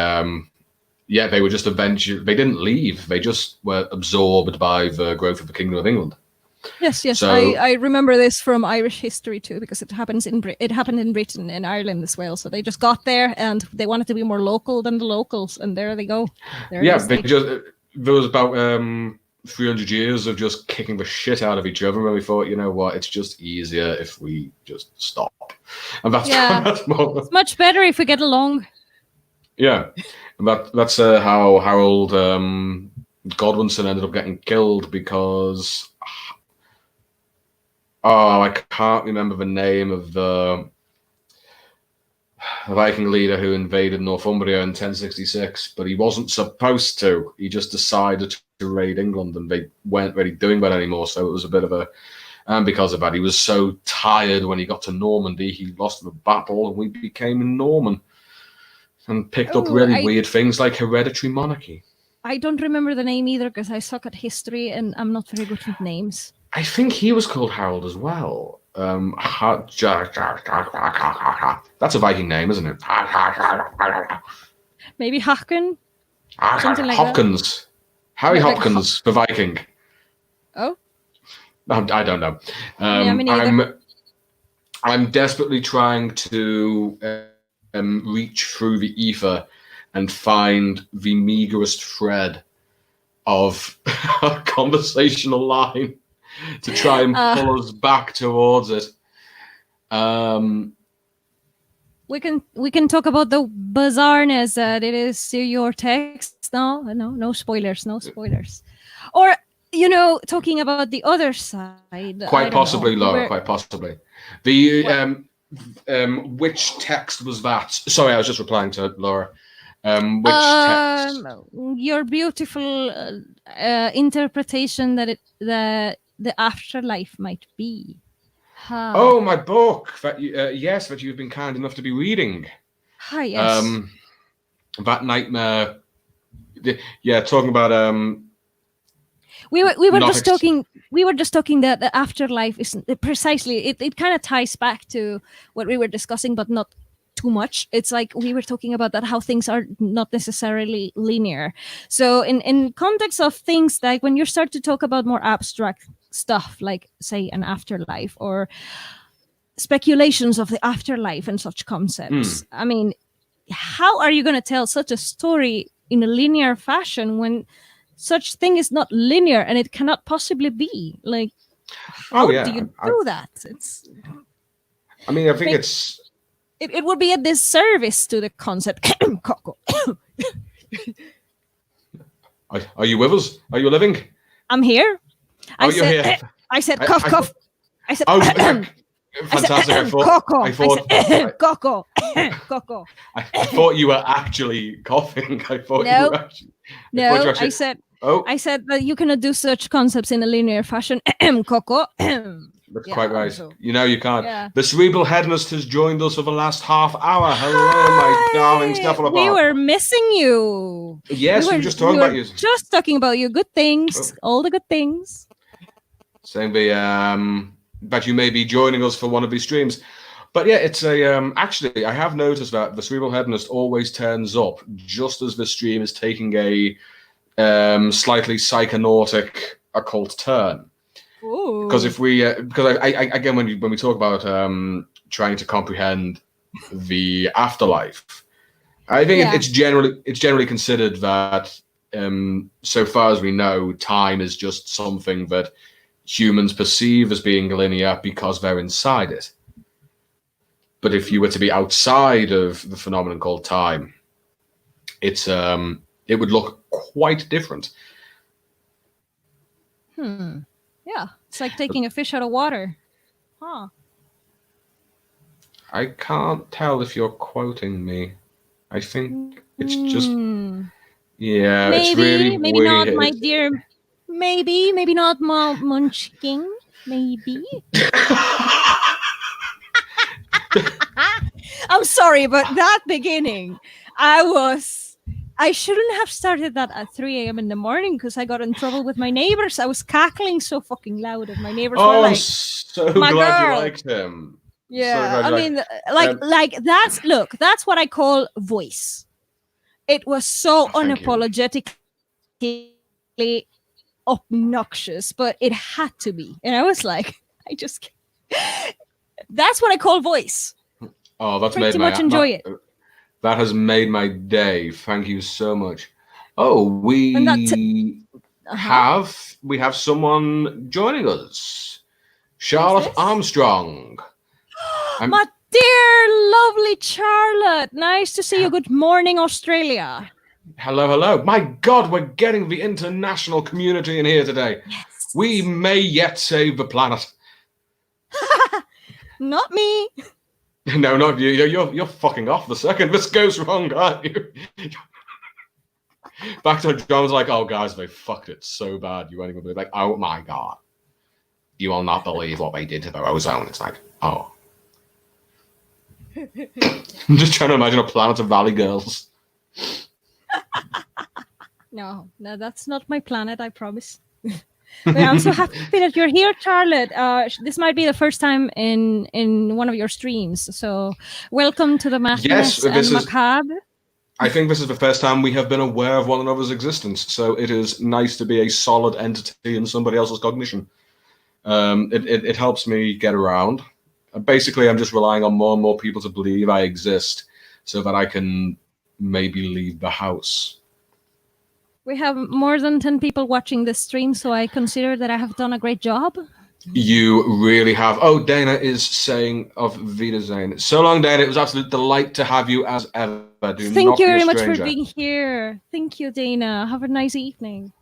were just eventually, they didn't leave. They just were absorbed by the growth of the Kingdom of England. Yes. So, I remember this from Irish history too, because it happened in Britain and Ireland as well. So they just got there and they wanted to be more local than the locals, and there they go. There was about 300 years of just kicking the shit out of each other, and we thought, you know what, it's just easier if we just stop. And that's it's much better if we get along. Yeah, and that's how Harold Godwinson ended up getting killed, because I can't remember the name of the Viking leader who invaded Northumbria in 1066, but he wasn't supposed to. He just decided to raid England, and they weren't really doing that anymore. So it was a bit of a, and because of that, he was so tired when he got to Normandy, he lost the battle, and we became Norman, and picked up really weird things like hereditary monarchy. I don't remember the name either, because I suck at history and I'm not very good with names. I think he was called Harold as well. That's a Viking name, isn't it? Maybe Haken? Something like Hopkins. That. Harry Hopkins, the Viking. Oh? I don't know. Me neither. I'm desperately trying to reach through the ether and find the meagerest thread of a conversational line to try and pull us back towards it. We can talk about the bizarreness that it is to your text. No spoilers, no spoilers. Or talking about the other side. Quite possibly, Laura. Quite possibly. The which text was that? Sorry, I was just replying to Laura. Which text? Your beautiful interpretation that the afterlife might be. Oh, my book that yes, that you've been kind enough to be reading. Hi, yes. That nightmare. Yeah, talking about we were just talking. We were just talking that the afterlife is precisely. It kind of ties back to what we were discussing, but not too much. It's like we were talking about that how things are not necessarily linear. So in context of things like when you start to talk about more abstract stuff, like say an afterlife or speculations of the afterlife and such concepts. I mean, how are you going to tell such a story in a linear fashion when such thing is not linear and it cannot possibly be? Like, how do you do that? It's. I mean, I think it's. It would be a disservice to the concept. Coco. Are you with us? Are you living? I'm here. You're here. I said cough, cough. I said. Fantastic. I thought Coco. Coco. I thought you were actually coughing. I thought you were actually. I said. I said that you cannot do such concepts in a linear fashion. Coco. That's quite right. So, you can't. Yeah. The cerebral hedonist has joined us for the last half hour. Hello, my darling Cephalopod. We were missing you. Yes, we were just talking about you. Just talking about you. Good things. All the good things. Saying that you may be joining us for one of these streams. But yeah, it's a actually I have noticed that the cerebral hedonist always turns up just as the stream is taking a slightly psychonautic occult turn. Because if we because I again when we talk about trying to comprehend the afterlife, I think it's generally considered that so far as we know, time is just something that humans perceive as being linear because they're inside it. But if you were to be outside of the phenomenon called time, it's it would look quite different. Yeah, it's like taking a fish out of water. Huh. I can't tell if you're quoting me. I think it's just... Yeah, maybe, it's really maybe weird. Not, my dear. Maybe not Munchkin. Maybe. I'm sorry, but that beginning, I shouldn't have started that at 3 a.m. in the morning because I got in trouble with my neighbors. I was cackling so fucking loud and my neighbors were like, I'm so glad you liked him. Yeah, I mean, that's what I call voice. It was so unapologetically obnoxious, but it had to be. And I was like, that's what I call voice. Oh, that's pretty much enjoy it. That has made my day. Thank you so much. Oh, we have someone joining us. Charlotte Armstrong. My dear, lovely Charlotte. Nice to see you. Good morning, Australia. Hello. My God, we're getting the international community in here today. Yes. We may yet save the planet. Not me. No, not you. You're fucking off the second this goes wrong, aren't you? Back to John was like, "Oh, guys, they fucked it so bad. You won't even believe." Like, oh my God, you will not believe what they did to the ozone. It's like, oh. I'm just trying to imagine a planet of Valley Girls. No, that's not my planet. I promise. But I'm so happy that you're here, Charlotte. This might be the first time in one of your streams. So welcome to the Madness and Macabre. I think this is the first time we have been aware of one another's existence. So it is nice to be a solid entity in somebody else's cognition. It helps me get around. Basically, I'm just relying on more and more people to believe I exist so that I can maybe leave the house. We have more than 10 people watching this stream, so I consider that I have done a great job. You really have. Oh, Dana is saying of Wiedersehen. So long, Dana. It was absolute delight to have you as ever. Do Thank not you be a very much for stranger. being here. Thank you, Dana. Have a nice evening.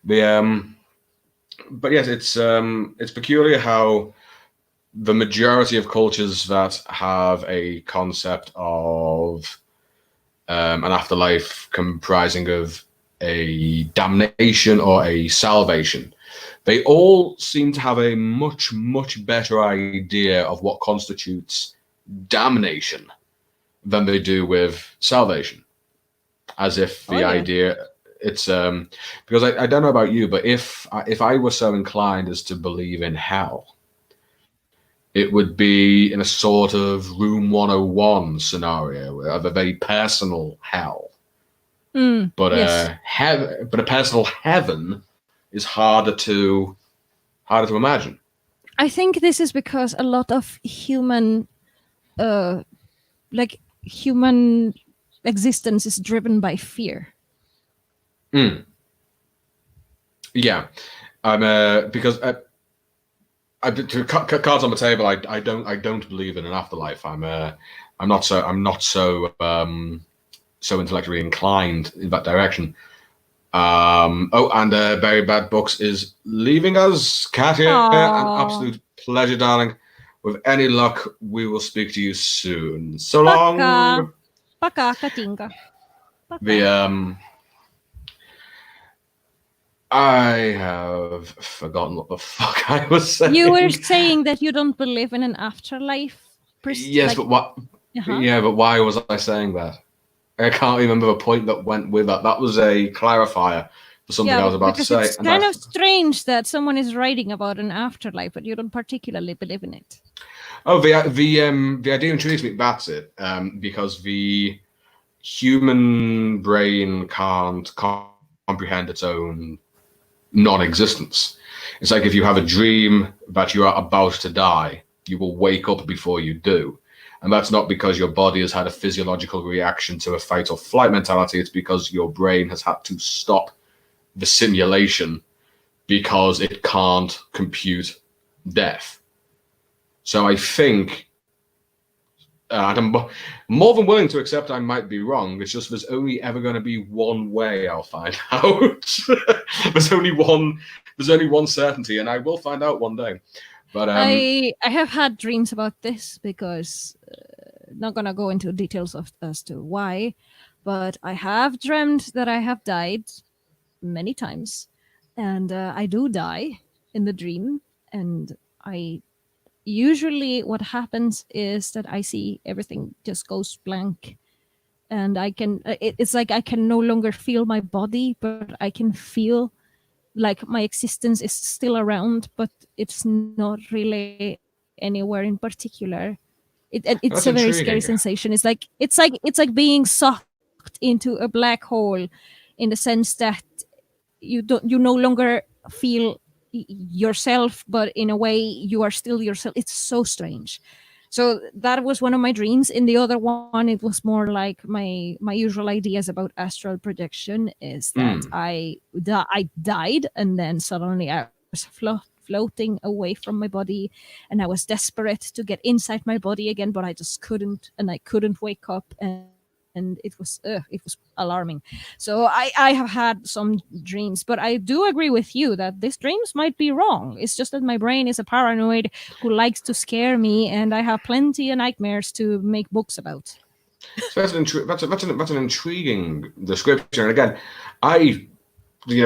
But yes, it's peculiar how the majority of cultures that have a concept of an afterlife comprising of a damnation or a salvation, they all seem to have a much, much better idea of what constitutes damnation than they do with salvation. As if the idea it's because I don't know about you, but if I were so inclined as to believe in hell, it would be in a sort of Room 101 scenario of a very personal hell. But Yes. but a personal heaven is harder to imagine. I think this is because a lot of human human existence is driven by fear. Yeah, because to cards on the table. I don't believe in an afterlife. I'm not so so intellectually inclined in that direction. Oh, and Very Bad Books is leaving us. Katya, an absolute pleasure, darling. With any luck, we will speak to you soon. So long. Paka, Katinka. The I have forgotten what the fuck I was saying. You were saying that you don't believe in an afterlife. Yes, but what? Yeah, but why was I saying that? I can't remember the point that went with that. That was a clarifier for something I was about to say. It's kind of strange that someone is writing about an afterlife, but you don't particularly believe in it. Oh, the idea intrigues me. That's it. Because the human brain can't comprehend its own non-existence. It's like if you have a dream that you are about to die, you will wake up before you do. And that's not because your body has had a physiological reaction to a fight or flight mentality. It's because your brain has had to stop the simulation because it can't compute death. So I think I'm more than willing to accept I might be wrong. It's just there's only ever going to be one way I'll find out. There's only one certainty, and I will find out one day. But I have had dreams about this because not gonna go into details as to why, but I have dreamt that I have died many times, and I do die in the dream, and I usually what happens is that I see everything just goes blank, and I can it's like I can no longer feel my body, but I can feel like my existence is still around, but it's not really anywhere in particular. It's a very scary sensation. It's like being sucked into a black hole, in the sense that you no longer feel yourself, but in a way you are still yourself. It's so strange. So that was one of my dreams. In the other one, it was more like my usual ideas about astral projection is that I died, and then suddenly I was floating away from my body, and I was desperate to get inside my body again, but I just couldn't, and I couldn't wake up, and it was alarming. So I have had some dreams, but I do agree with you that these dreams might be wrong. It's just that my brain is a paranoid who likes to scare me, and I have plenty of nightmares to make books about. So that's an intriguing description. And again,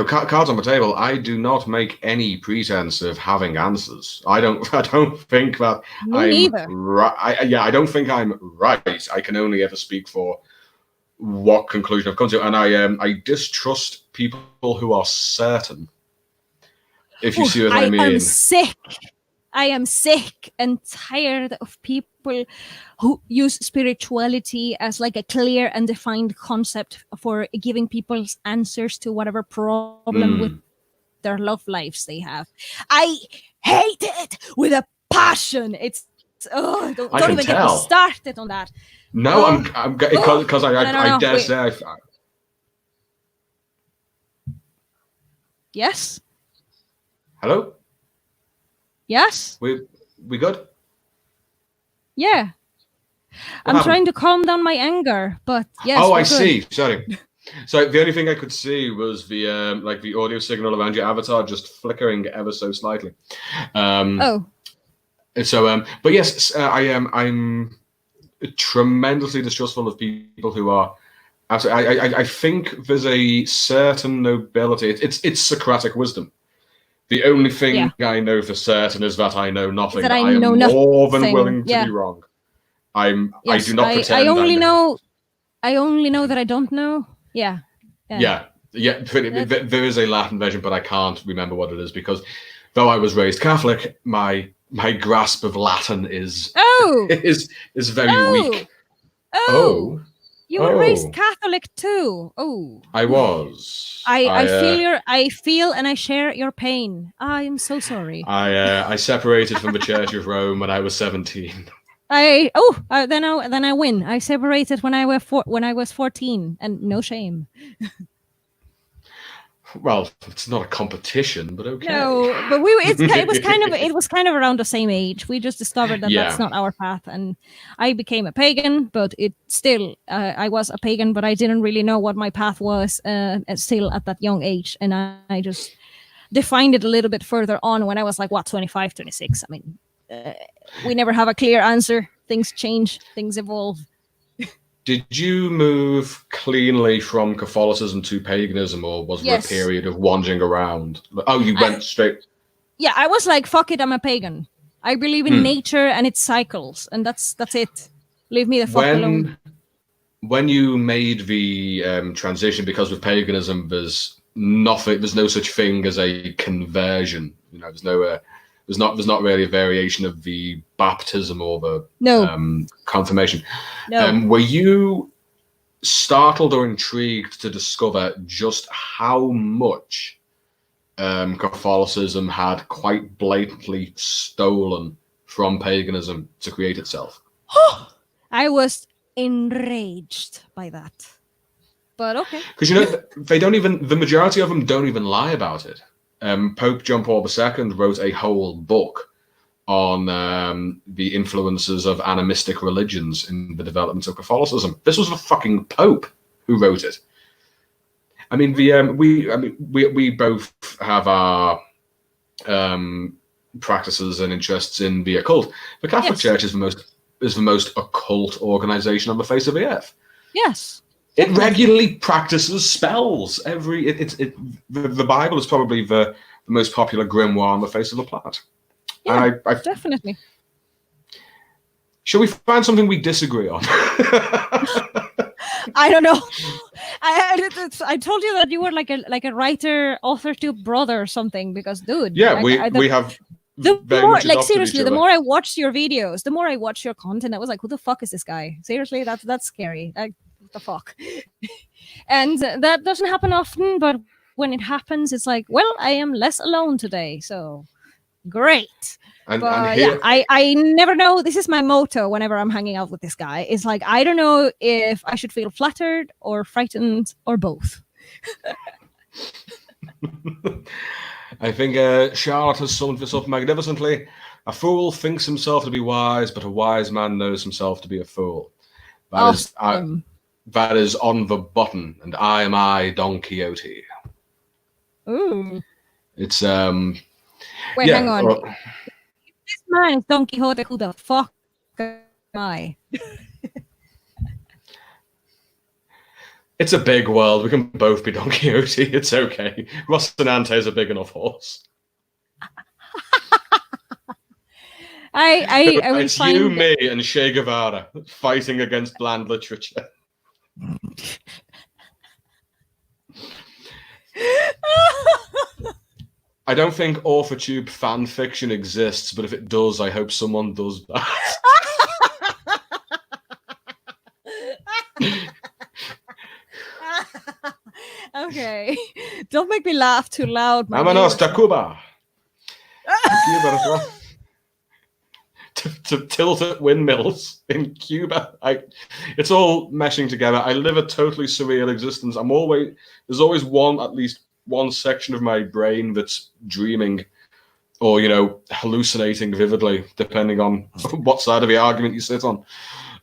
cards on the table. I do not make any pretense of having answers. I don't think that I'm right. I don't think I'm right. I can only ever speak for what conclusion I've come to, and I distrust people who are certain. If you see what I mean. I am sick and tired of people who use spirituality as like a clear and defined concept for giving people answers to whatever problem with their love lives they have. I hate it with a passion. Don't even get me started on that. No, I'm because I dare say. Yes. Hello? Yes? We good? Yeah. I'm happened? trying to calm down my anger, but yes. Oh, we're I good. see. Sorry. So the only thing I could see was the the audio signal around your avatar just flickering ever so slightly. Oh. So, but yes, I'm tremendously distrustful of people who are. I think there's a certain nobility. It's Socratic wisdom. The only thing I know for certain is that I know nothing. That I am know more than nothing. willing to Yeah. be wrong. I Yes, do not I pretend. only know. I only know that I don't know. Yeah. Yeah. There is a Latin version, but I can't remember what it is because, though I was raised Catholic, my grasp of Latin is is very weak. Oh. You were raised Catholic too. Oh. I was. I feel and I share your pain. I am so sorry. I separated from the Church of Rome when I was 17. Then I win. I separated when I was 14, and no shame. Well, it's not a competition, but okay. No, but it was kind of around the same age. We just discovered that that's not our path, and I became a pagan. But it still, I was a pagan, but I didn't really know what my path was. Still at that young age, and I just defined it a little bit further on when I was like 25, 26. I mean, we never have a clear answer. Things change, things evolve. Did you move cleanly from Catholicism to paganism, or was there a period of wandering around? Oh, you went straight. Yeah, I was like, fuck it, I'm a pagan. I believe in nature and its cycles, and that's it. Leave me the fuck alone. When you made the transition, because with paganism, there's no such thing as a conversion. You know, there's not really a variation of the baptism or the confirmation. No. Were you startled or intrigued to discover just how much Catholicism had quite blatantly stolen from paganism to create itself? I was enraged by that. But okay. Because the majority of them don't even lie about it. Pope John Paul II wrote a whole book on the influences of animistic religions in the development of Catholicism. This was the fucking Pope who wrote it. I mean, we both have our practices and interests in the occult. The Catholic Church is the most occult organization on the face of the earth. Yes. It regularly practices spells. The Bible is probably the most popular grimoire on the face of the planet. Yeah, definitely. Shall we find something we disagree on? I don't know. I told you that you were like a writer, author to brother or something. Because, dude, yeah, we have. Seriously, the more I watched your videos, the more I watched your content, I was like, "Who the fuck is this guy?" Seriously, that's scary. Like, what the fuck? And that doesn't happen often, but when it happens, it's like, well, I am less alone today, so great. I never know. This is my motto whenever I'm hanging out with this guy. It's like, I don't know if I should feel flattered or frightened or both. I think Charlotte has summed this up magnificently. A fool thinks himself to be wise, but a wise man knows himself to be a fool. That is on the button, and I am Don Quixote. Ooh. It's Wait, hang on. This man is Don Quixote. Who the fuck am I? It's a big world. We can both be Don Quixote. It's okay. Rocinante is a big enough horse. It's you, me, and Che Guevara fighting against bland literature. I don't think AuthorTube fan fiction exists, but if it does, I hope someone does that. Okay, don't make me laugh too loud. Vámonos to Cuba. to tilt at windmills in Cuba. It's all meshing together. I live a totally surreal existence. There's always at least one section of my brain that's dreaming or hallucinating vividly, depending on what side of the argument you sit on.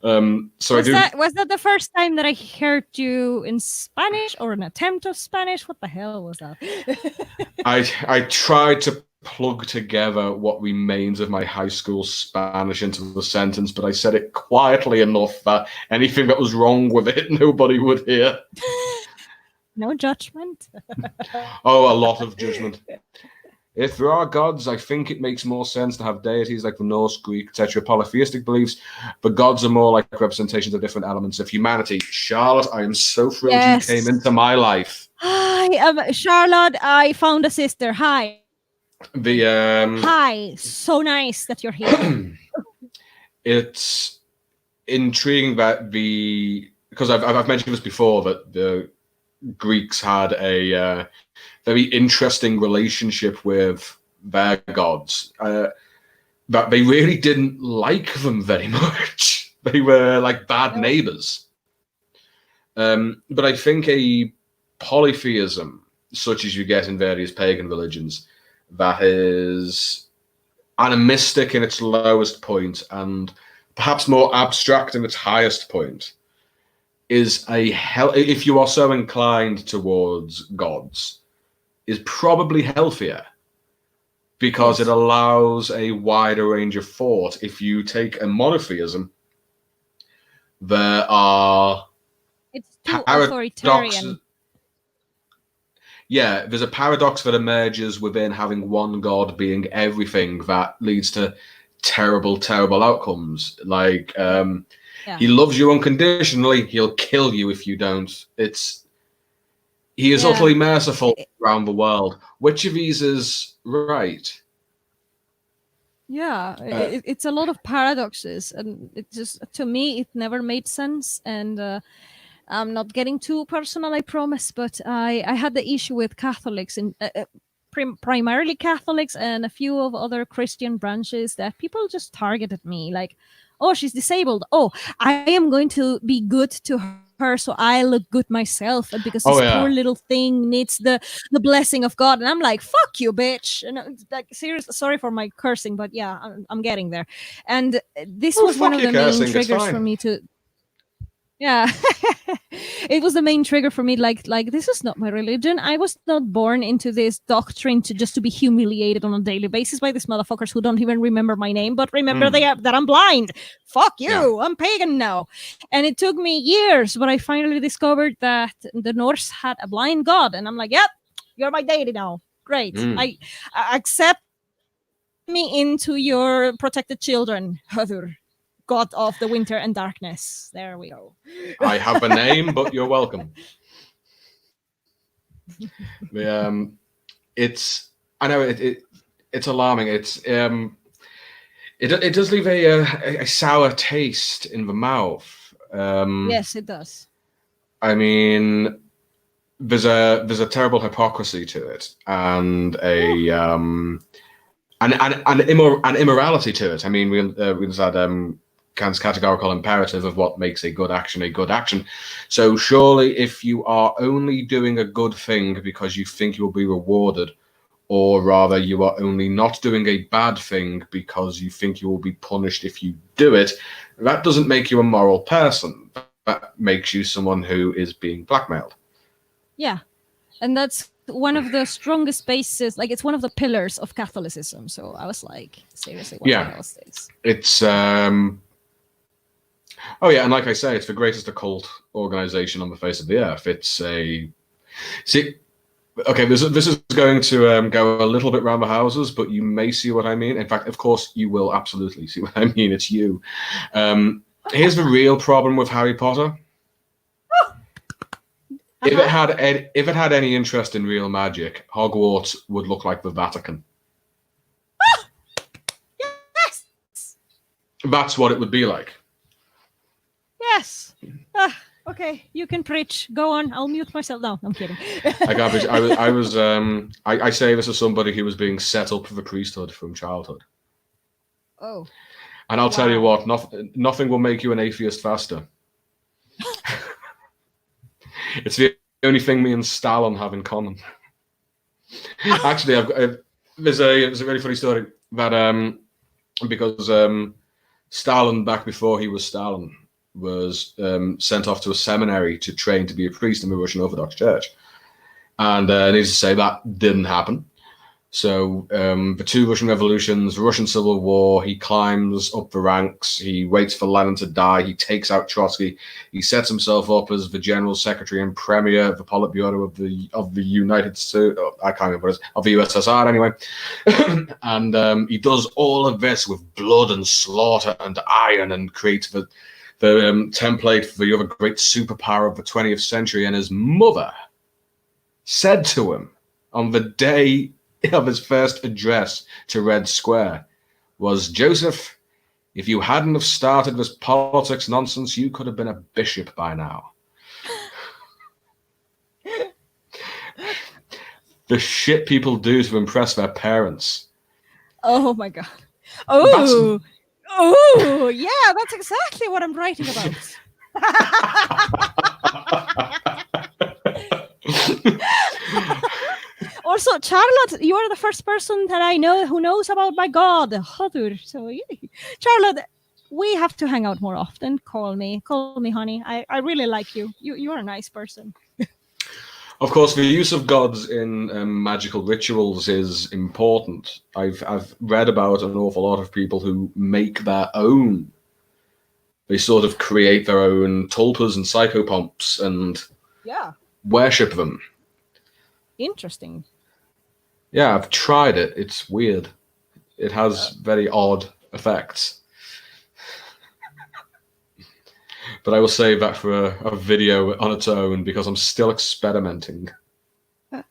So was that the first time that I heard you in Spanish or an attempt of Spanish? What the hell was that? I tried to plug together what remains of my high school Spanish into the sentence, but I said it quietly enough that anything that was wrong with it, nobody would hear. No judgment. Oh, a lot of judgment. If there are gods, I think it makes more sense to have deities like the Norse, Greek, etc. polytheistic beliefs, but gods are more like representations of different elements of humanity. Charlotte, I am so thrilled you came into my life. Hi, Charlotte. I found a sister. Hi. Hi. So nice that you're here. It's intriguing that because I've mentioned this before, that the Greeks had a very interesting relationship with their gods. That they really didn't like them very much. They were like bad neighbors. But I think a polytheism, such as you get in various pagan religions, that is animistic in its lowest point and perhaps more abstract in its highest point, is if you are so inclined towards gods, is probably healthier, because it allows a wider range of thought. If you take a monotheism, it's too authoritarian. Yeah, there's a paradox that emerges within having one god being everything that leads to terrible, terrible outcomes. Like, he loves you unconditionally, he'll kill you if you don't. He is utterly merciful around the world. Which of these is right? Yeah, it's a lot of paradoxes, and it just, to me, it never made sense. And I'm not getting too personal, I promise, but I had the issue with Catholics, and primarily Catholics and a few of other Christian branches, that people just targeted me like, oh, she's disabled. Oh, I am going to be good to her so I look good myself, and because this poor little thing needs the blessing of God. And I'm like, fuck you, bitch. And like, seriously, sorry for my cursing, but yeah, I'm getting there. And this was one of the main triggers for me to. Yeah, it was the main trigger for me. Like this is not my religion. I was not born into this doctrine to be humiliated on a daily basis by these motherfuckers who don't even remember my name, but remember that I'm blind. Fuck you. Yeah. I'm pagan now. And it took me years, but I finally discovered that the Norse had a blind god, and I'm like, yep, you're my deity now. Great. I accept me into your protected children, Höður. God of the winter and darkness. There we go. I have a name, but you're welcome. It's alarming. It does leave a sour taste in the mouth. Yes, it does. I mean, there's a terrible hypocrisy to it, and an immorality to it. I mean, we just had Kant's categorical imperative of what makes a good action a good action. So surely, if you are only doing a good thing because you think you will be rewarded, or rather you are only not doing a bad thing because you think you will be punished if you do it, that doesn't make you a moral person. That makes you someone who is being blackmailed. Yeah, and that's one of the strongest bases, like it's one of the pillars of Catholicism. So I was like, seriously, what the hell is this? It's oh yeah, and like I say, it's the greatest occult organization on the face of the earth. It's okay, this is going to go a little bit round the houses, but you may see what I mean. In fact, of course, you will absolutely see what I mean. It's you. Here's the real problem with Harry Potter. If it had any interest in real magic, Hogwarts would look like the Vatican. Yes. That's what it would be like. Yes. Okay, you can preach. Go on. I'll mute myself. No, I'm kidding. I say this as somebody who was being set up for the priesthood from childhood. Oh. And I'll tell you what, nothing will make you an atheist faster. It's the only thing me and Stalin have in common. Actually, there's a really funny story that because Stalin, back before he was Stalin, was sent off to a seminary to train to be a priest in the Russian Orthodox Church, and needless to say that didn't happen. So the two Russian revolutions, the Russian Civil War, he climbs up the ranks, he waits for Lenin to die, he takes out Trotsky, he sets himself up as the General Secretary and Premier of the Politburo of the United States, I can't remember what it is, of the USSR anyway. And he does all of this with blood and slaughter and iron and creates the template for the other great superpower of the 20th century. And his mother said to him on the day of his first address to Red Square was, "Joseph, if you hadn't have started this politics nonsense, you could have been a bishop by now." The shit people do to impress their parents. Oh my god. Oh, oh, yeah, that's exactly what I'm writing about. Also, Charlotte, you are the first person that I know who knows about my god, Hadur. So, Charlotte, we have to hang out more often. Call me, honey. I really like you. You are a nice person. Of course, the use of gods in magical rituals is important. I've read about an awful lot of people who make their own. They sort of create their own tulpas and psychopomps and worship them. Interesting. Yeah, I've tried it. It's weird. It has very odd effects. But I will save that for a video on its own because I'm still experimenting. But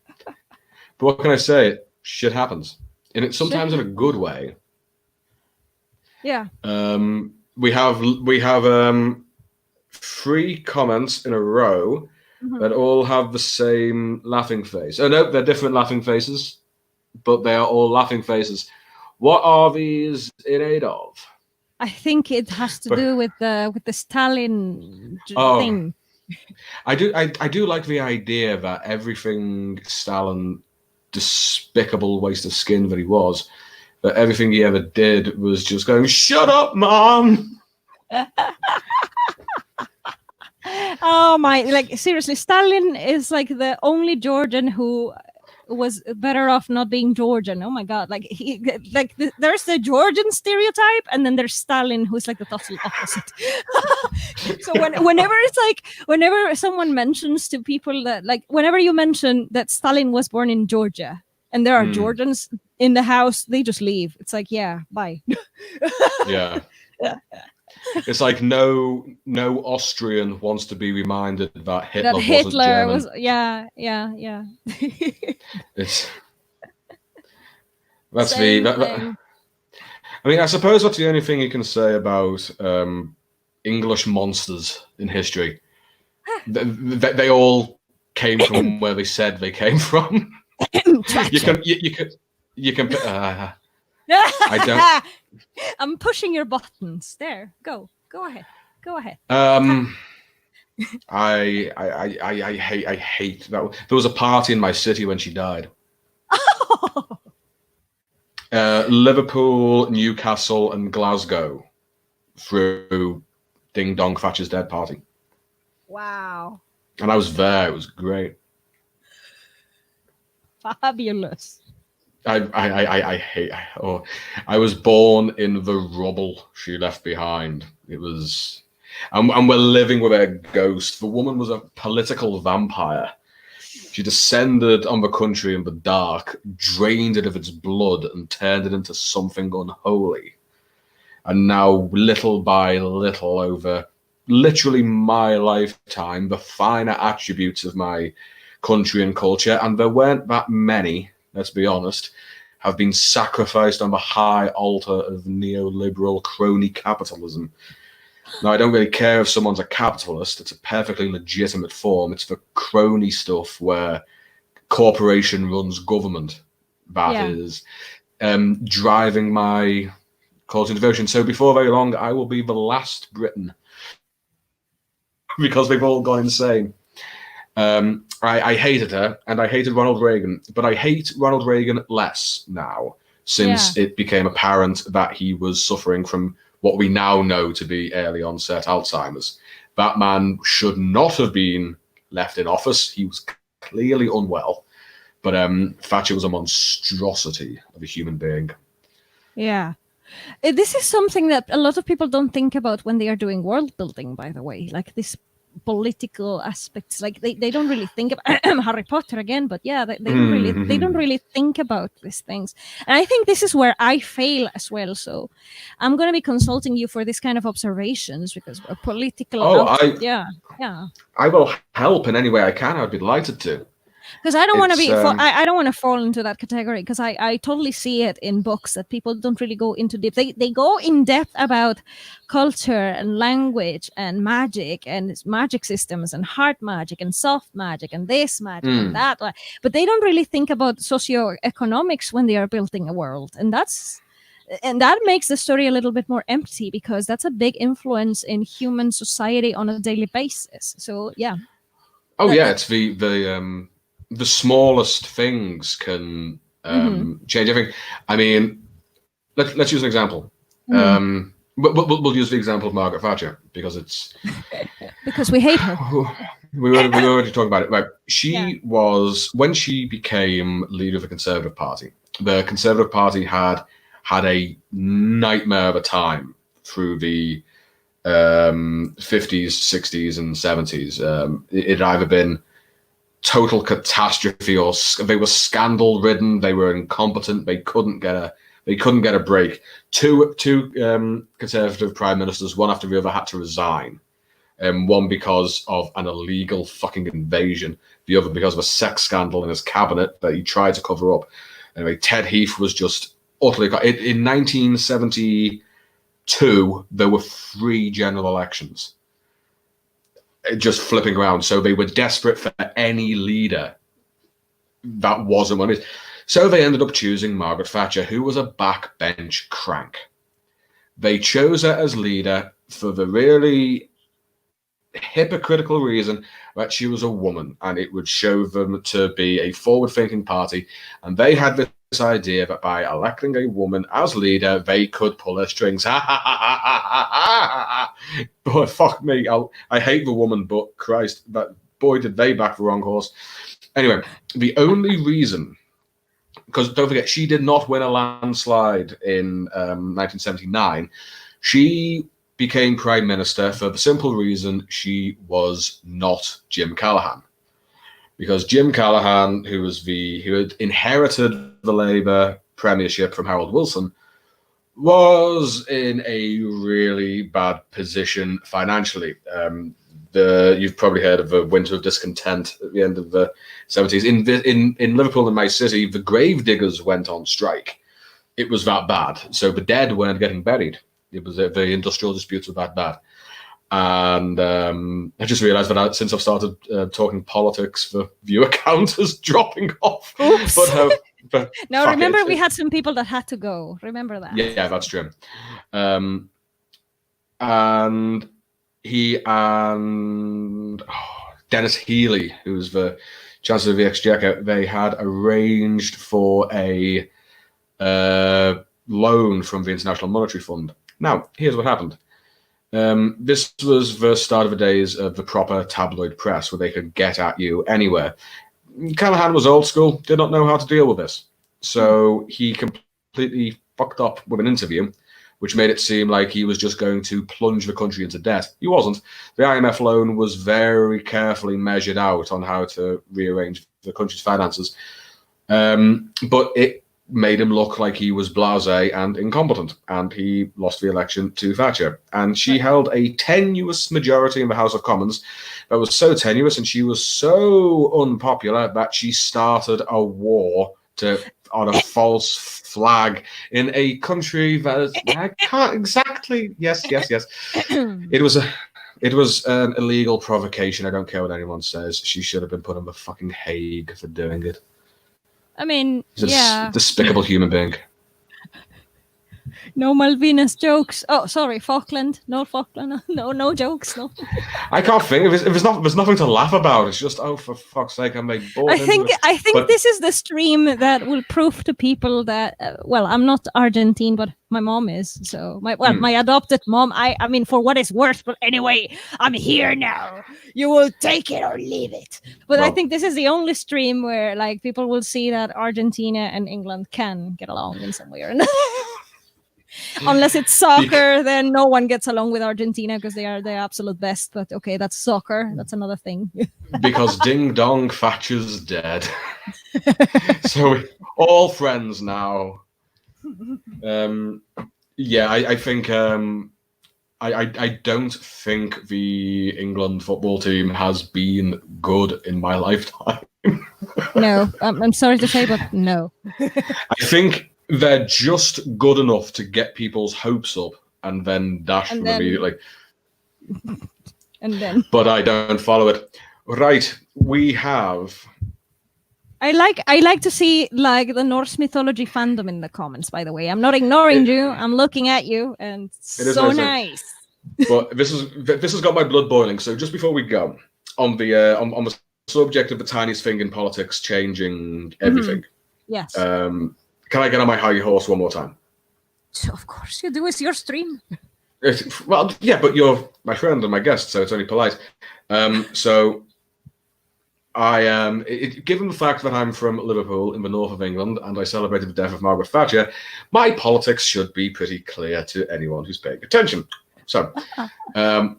what can I say? Shit happens. And it's sometimes in a good way. Yeah. We have 3 comments in a row that all have the same laughing face. Oh no, they're different laughing faces, but they are all laughing faces. What are these in aid of? I think it has to do with the Stalin thing. I do like the idea that everything Stalin, despicable waste of skin that he was, that everything he ever did was just going, "Shut up, Mom." Oh my! Like seriously, Stalin is like the only Georgian who was better off not being Georgian. Oh my god! Like there's the Georgian stereotype, and then there's Stalin, who's like the total opposite. So whenever someone mentions to people that, like, whenever you mention that Stalin was born in Georgia, and there are Georgians in the house, they just leave. It's like, yeah, bye. Yeah. It's like no Austrian wants to be reminded that Hitler wasn't German. Yeah. That's I mean, I suppose that's the only thing you can say about English monsters in history. They all came from where they said they came from. You can. I don't. I'm pushing your buttons. There, go ahead. I hate that. There was a party in my city when she died. Liverpool, Newcastle, and Glasgow through Ding Dong Thatcher's dead party. Wow. And I was there. It was great. Fabulous. I hate. Oh, I was born in the rubble she left behind. It was, and we're living with a ghost. The woman was a political vampire. She descended on the country in the dark, drained it of its blood, and turned it into something unholy. And now, little by little, over literally my lifetime, the finer attributes of my country and culture, and there weren't that many, let's be honest, have been sacrificed on the high altar of neoliberal crony capitalism. Now, I don't really care if someone's a capitalist. It's a perfectly legitimate form. It's the crony stuff where corporation runs government that is driving my cult and devotion. So before very long, I will be the last Briton because they've all gone insane. I hated her, and I hated Ronald Reagan, but I hate Ronald Reagan less now, since it became apparent that he was suffering from what we now know to be early onset Alzheimer's. That man should not have been left in office. He was clearly unwell, but Thatcher was a monstrosity of a human being. Yeah. This is something that a lot of people don't think about when they are doing world building, by the way, like this political aspects. Like they don't really think about Harry Potter again, but yeah, they don't really think about these things. And I think this is where I fail as well. So I'm going to be consulting you for this kind of observations, because a political I will help in any way I can. I'd be delighted to. Because I don't want to be, I don't want to fall into that category, because I totally see it in books that people don't really go into depth. They go in depth about culture and language and magic systems and hard magic and soft magic and this magic and that, but they don't really think about socioeconomics when they are building a world, and that makes the story a little bit more empty, because that's a big influence in human society on a daily basis. So yeah. Oh yeah, it's the smallest things can change everything. I mean, let's use an example. We'll use the example of Margaret Thatcher, because it's because we hate her. we were already talking about it. Right? She was, when she became leader of the Conservative Party had a nightmare of a time through the 50s, 60s, and 70s. It had either been total catastrophe, or they were scandal ridden. They were incompetent. They couldn't get a break. Two Conservative prime ministers, one after the other, had to resign. One because of an illegal fucking invasion, the other because of a sex scandal in his cabinet that he tried to cover up. Anyway, Ted Heath was just utterly. In 1972, there were 3 general elections, just flipping around. So they were desperate for any leader that wasn't one. So they ended up choosing Margaret Thatcher, who was a backbench crank. They chose her as leader for the really hypocritical reason that she was a woman, and it would show them to be a forward-thinking party. And they had this idea that by electing a woman as leader, they could pull her strings. Boy, fuck me. I hate the woman, but Christ, but boy, did they back the wrong horse. Anyway, the only reason, because don't forget, she did not win a landslide in 1979. She became prime minister for the simple reason she was not Jim Callaghan. Because Jim Callaghan, who had inherited the Labour premiership from Harold Wilson, was in a really bad position financially. You've probably heard of the winter of discontent at the end of the 70s. In Liverpool, in my city, the grave diggers went on strike. It was that bad. So the dead weren't getting buried. It was the industrial disputes were that bad. And I just realised that since I've started talking politics, the viewer count is dropping off. Oops. But now remember, we had some people that had to go. Remember that. Yeah, that's true. And Dennis Healey, who's the Chancellor of the Exchequer, they had arranged for a loan from the International Monetary Fund. Now, here's what happened. This was the start of the days of the proper tabloid press, where they could get at you anywhere. Callaghan was old school, did not know how to deal with this. So he completely fucked up with an interview, which made it seem like he was just going to plunge the country into debt. He wasn't. The IMF loan was very carefully measured out on how to rearrange the country's finances. But it made him look like he was blasé and incompetent, and he lost the election to Thatcher. And she held a tenuous majority in the House of Commons that was so tenuous, and she was so unpopular that she started a war on a false flag in a country that I can't exactly. Yes. It was an illegal provocation. I don't care what anyone says. She should have been put in the fucking Hague for doing it. I mean, He's a despicable human being. No Malvinas jokes. Oh, sorry, Falkland. No Falkland. No jokes. No. I can't think if there's nothing to laugh about. It's just, oh, for fuck's sake, I'm like bought I into think this. I think But this is the stream that will prove to people that well, I'm not Argentine, but my mom is. So my adopted mom. I mean, for what it's worth. But anyway, I'm here now. You will take it or leave it. But I Well- think this is the only stream where like people will see that Argentina and England can get along in some way or another. Unless it's soccer, then no one gets along with Argentina because they are the absolute best. But okay, that's soccer. That's another thing. because Ding Dong Thatcher's dead. So we're all friends now. Yeah, I think I don't think the England football team has been good in my lifetime. No, I'm sorry to say, but no. I think they're just good enough to get people's hopes up and then dash And them then- immediately. And then But I don't follow it. Right, we have. I like to see like the Norse mythology fandom in the comments. By the way, I'm not ignoring you. I'm looking at you, and is so nice. nice. But this has got my blood boiling. So just before we go on the subject of the tiniest thing in politics changing everything, Yes, can I get on my high horse one more time? of course you do. It's your stream. Well, yeah, but you're my friend and my guest, so it's only polite. So I am, given the fact that I'm from Liverpool in the north of England and I celebrated the death of Margaret Thatcher, my politics should be pretty clear to anyone who's paying attention. So, not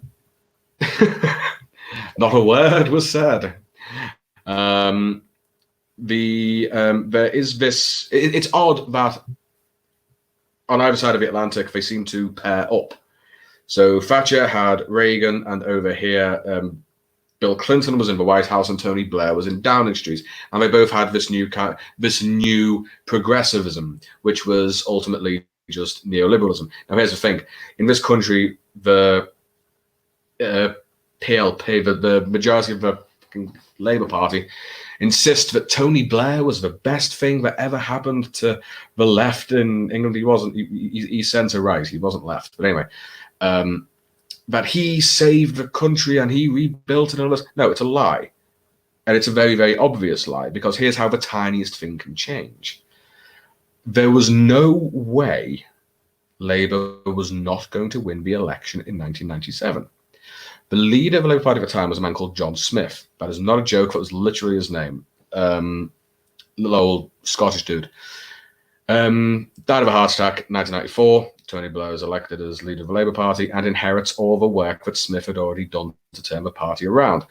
a word was said. There is this. It's odd that on either side of the Atlantic they seem to pair up. So Thatcher had Reagan, and over here Bill Clinton was in the White House and Tony Blair was in Downing Street, and they both had this new progressivism, which was ultimately just neoliberalism. Now, here's the thing: in this country, the PLP, the majority of the Labour Party, insist that Tony Blair was the best thing that ever happened to the left in England. He wasn't. He's centre right. He wasn't left. But anyway. That he saved the country and he rebuilt it. And all this. No, it's a lie. And it's a very, very obvious lie, because here's how the tiniest thing can change. There was no way Labour was not going to win the election in 1997. The leader of the Labour Party at the time was a man called John Smith. That is not a joke. That was literally his name. Little old Scottish dude. Died of a heart attack in 1994. Tony Blair is elected as leader of the Labour Party and inherits all the work that Smith had already done to turn the party around.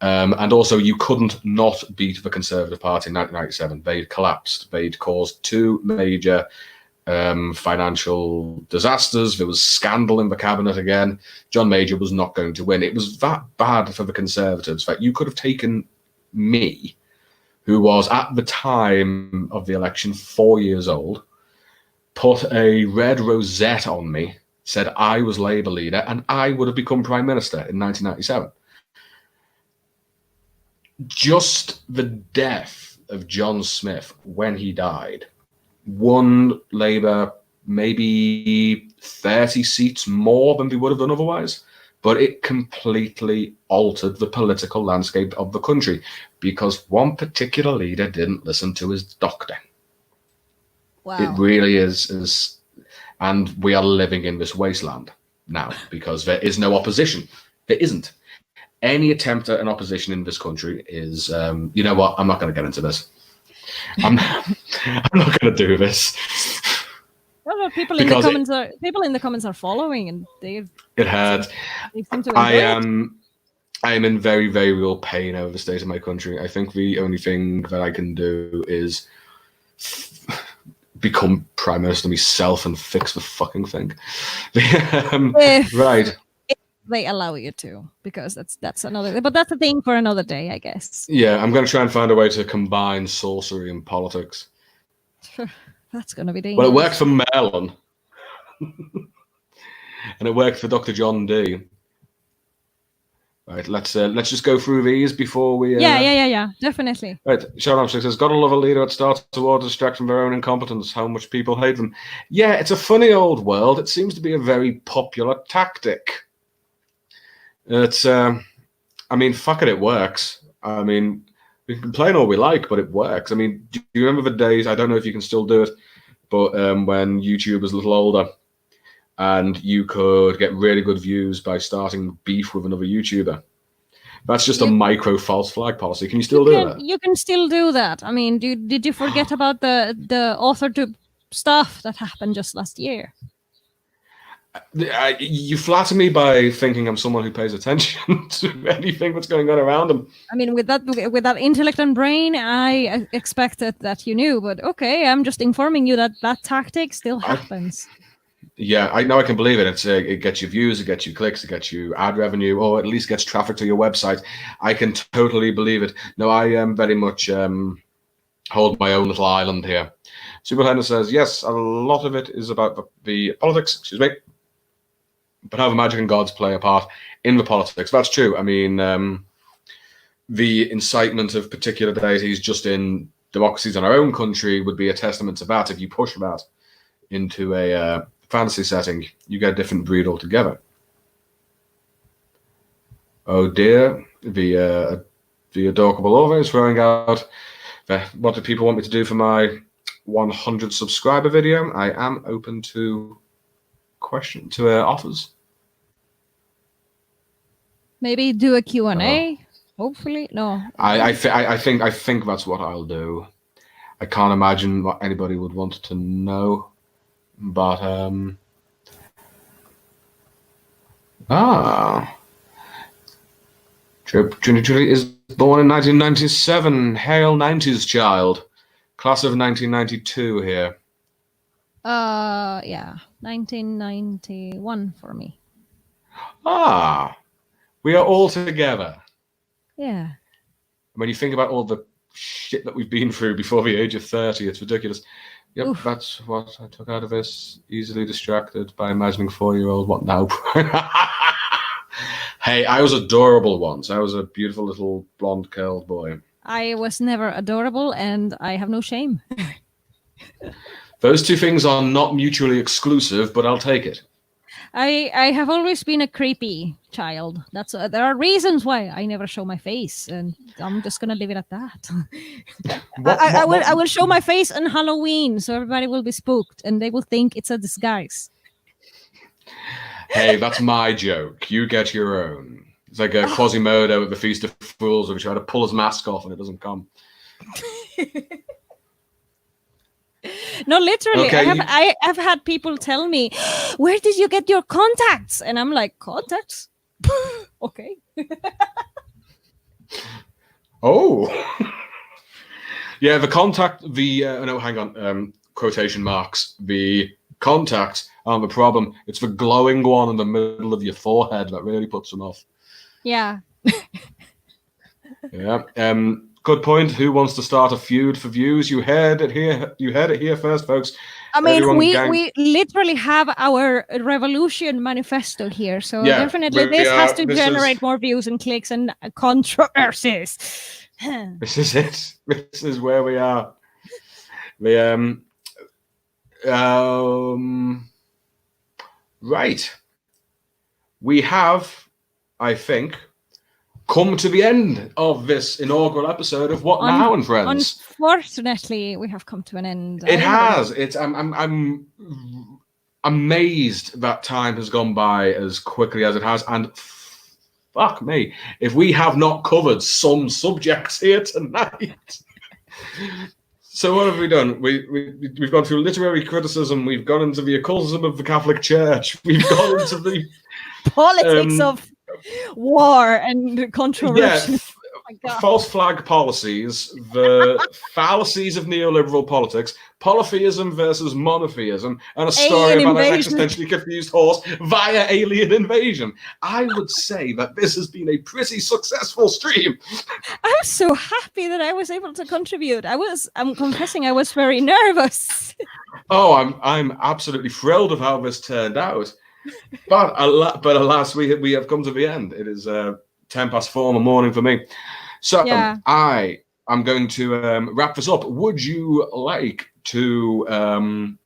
And also, you couldn't not beat the Conservative Party in 1997. They'd collapsed. They'd caused two major financial disasters. There was scandal in the cabinet again. John Major was not going to win. It was that bad for the Conservatives that you could have taken me, who was at the time of the election 4 years old, put a red rosette on me, said I was Labour leader, and I would have become Prime Minister in 1997. Just the death of John Smith when he died won Labour maybe 30 seats more than they would have done otherwise, but it completely altered the political landscape of the country because one particular leader didn't listen to his doctor. Wow. It really is, and we are living in this wasteland now because there is no opposition. There isn't. Any attempt at an opposition in this country is, you know what? I'm not going to get into this. I'm not going to do this. Well, people Because in the comments are following, and they seem to enjoy I it. am in very, very real pain over the state of my country. I think the only thing that I can do is become Prime Minister myself and fix the fucking thing. Right. They allow you to, because that's another. But that's a thing for another day, I guess. Yeah, I'm going to try and find a way to combine sorcery and politics. That's going to be dangerous. Well, it worked for Merlin. And it worked for Dr. John Dee. Right, let's just go through these before we. Yeah, definitely. Right, Sean says, "Gotta love a leader that starts towards distract from their own incompetence. How much people hate them." Yeah, it's a funny old world. It seems to be a very popular tactic. It's, I mean, fuck it, it works. I mean, we can complain all we like, but it works. I mean, do you remember the days? I don't know if you can still do it, but when YouTube was a little older, and you could get really good views by starting beef with another YouTuber. That's just a micro false flag policy. Can you still do that? You can still do that. I mean, did you forget about the author to stuff that happened just last year? You flatter me by thinking I'm someone who pays attention to anything that's going on around them. I mean, with that intellect and brain, I expected that you knew. But okay, I'm just informing you that tactic still happens. Yeah, I know. I can believe it. It gets you views, it gets you clicks, it gets you ad revenue, or at least gets traffic to your website. I can totally believe it. No, I very much hold my own little island here. Superhender says, yes, a lot of it is about the politics, excuse me, but how the magic and gods play a part in the politics. That's true. I mean, the incitement of particular deities just in democracies in our own country would be a testament to that. If you push that into a fantasy setting, you get a different breed altogether. Oh dear, the adorable Orve is throwing out what do people want me to do for my 100 subscriber video? I am open to offers. Maybe do a Q&A. Hopefully, no. I think that's what I'll do. I can't imagine what anybody would want to know. But Trinity is born in 1997. Hail 90s child. Class of 1992 here. Yeah, 1991 for me. We are all together. Yeah. When you think about all the shit that we've been through before the age of 30, it's ridiculous. Yep, oof. That's what I took out of this. Easily distracted by imagining 4-year-old. What now? Hey, I was adorable once. I was a beautiful little blonde curled boy. I was never adorable, and I have no shame. Those two things are not mutually exclusive, but I'll take it. I have always been a creepy child. That's there are reasons why I never show my face, and I'm just gonna leave it at that. I will show my face on Halloween, so everybody will be spooked, and they will think it's a disguise. Hey, that's my joke. You get your own. It's like a Quasimodo at the Feast of Fools, where we try to pull his mask off and it doesn't come. No, literally. Okay, I have had people tell me, "Where did you get your contacts?" And I'm like, "Contacts? Okay." Oh. Yeah, the contact, no, hang on, quotation marks. The contacts aren't the problem. It's the glowing one in the middle of your forehead that really puts them off. Yeah. Yeah. Good point. Who wants to start a feud for views? You heard it here. You heard it here first, folks. I mean, we literally have our revolution manifesto here, so yeah, definitely this has to generate more views and clicks and controversies. This is it. This is where we are. Right. We have, I think, come to the end of this inaugural episode of What Now and Friends. Unfortunately, we have come to an end. It has. I'm amazed that time has gone by as quickly as it has, and fuck me, if we have not covered some subjects here tonight. So what have we done? We've gone through literary criticism. We've gone into the occultism of the Catholic Church. We've gone into the politics of war and controversy. Yeah, false flag policies, the fallacies of neoliberal politics, polytheism versus monotheism, and a story about an existentially confused horse via alien invasion. I would say that this has been a pretty successful stream. I'm so happy that I was able to contribute. I'm confessing I was very nervous. Oh, I'm absolutely thrilled of how this turned out. But alas, we have come to the end. It is 4:10 in the morning for me. So Yeah. I am going to wrap this up. Would you like to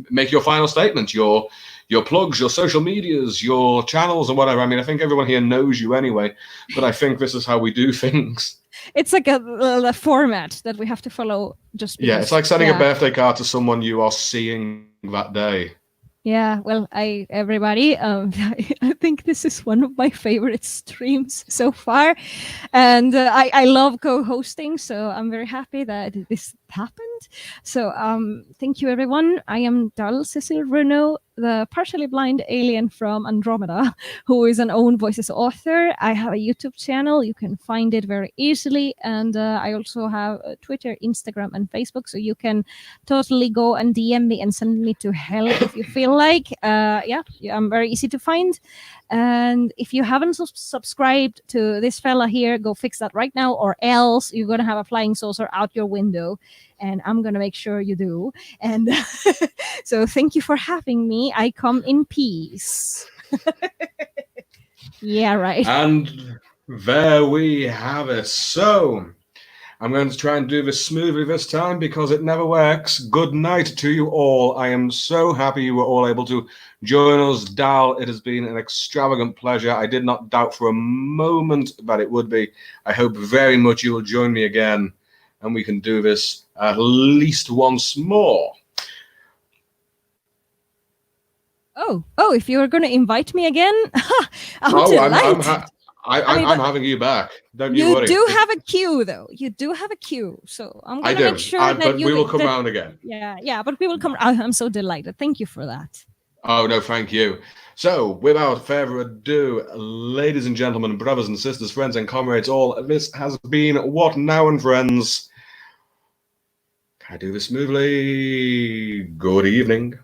make your final statement, your plugs, your social medias, your channels, and whatever? I mean, I think everyone here knows you anyway, but I think this is how we do things. It's like a format that we have to follow. Just because, yeah, it's like sending a birthday card to someone you are seeing that day. Yeah, well, everybody, I think this is one of my favorite streams so far, and I love co-hosting, so I'm very happy that this happened. So thank you, everyone. I am Dal Cecil Runo, the partially blind alien from Andromeda, who is an own voices author. I have a YouTube channel. You can find it very easily, and I also have Twitter, Instagram, and Facebook, so you can totally go and DM me and send me to hell if you feel like. Yeah, I'm very easy to find. And if you haven't subscribed to this fella here, go fix that right now, or else you're gonna have a flying saucer out your window, and I'm gonna make sure you do. And so thank you for having me. I come in peace. Yeah, right. And there we have it. So I'm going to try and do this smoothly this time because it never works. Good night to you all. I am so happy you were all able to join us. Dal, it has been an extravagant pleasure. I did not doubt for a moment that it would be. I hope very much you will join me again and we can do this at least once more. Oh, if you're going to invite me again, I'm delighted. I'm having you back. Don't you worry. You do have a queue, though. You do have a queue, so I'm going to make sure that but we will come round again. Yeah, but we will come. I'm so delighted. Thank you for that. Oh, no, thank you. So, without further ado, ladies and gentlemen, brothers and sisters, friends and comrades, all, this has been What Now and Friends. Can I do this smoothly? Good evening.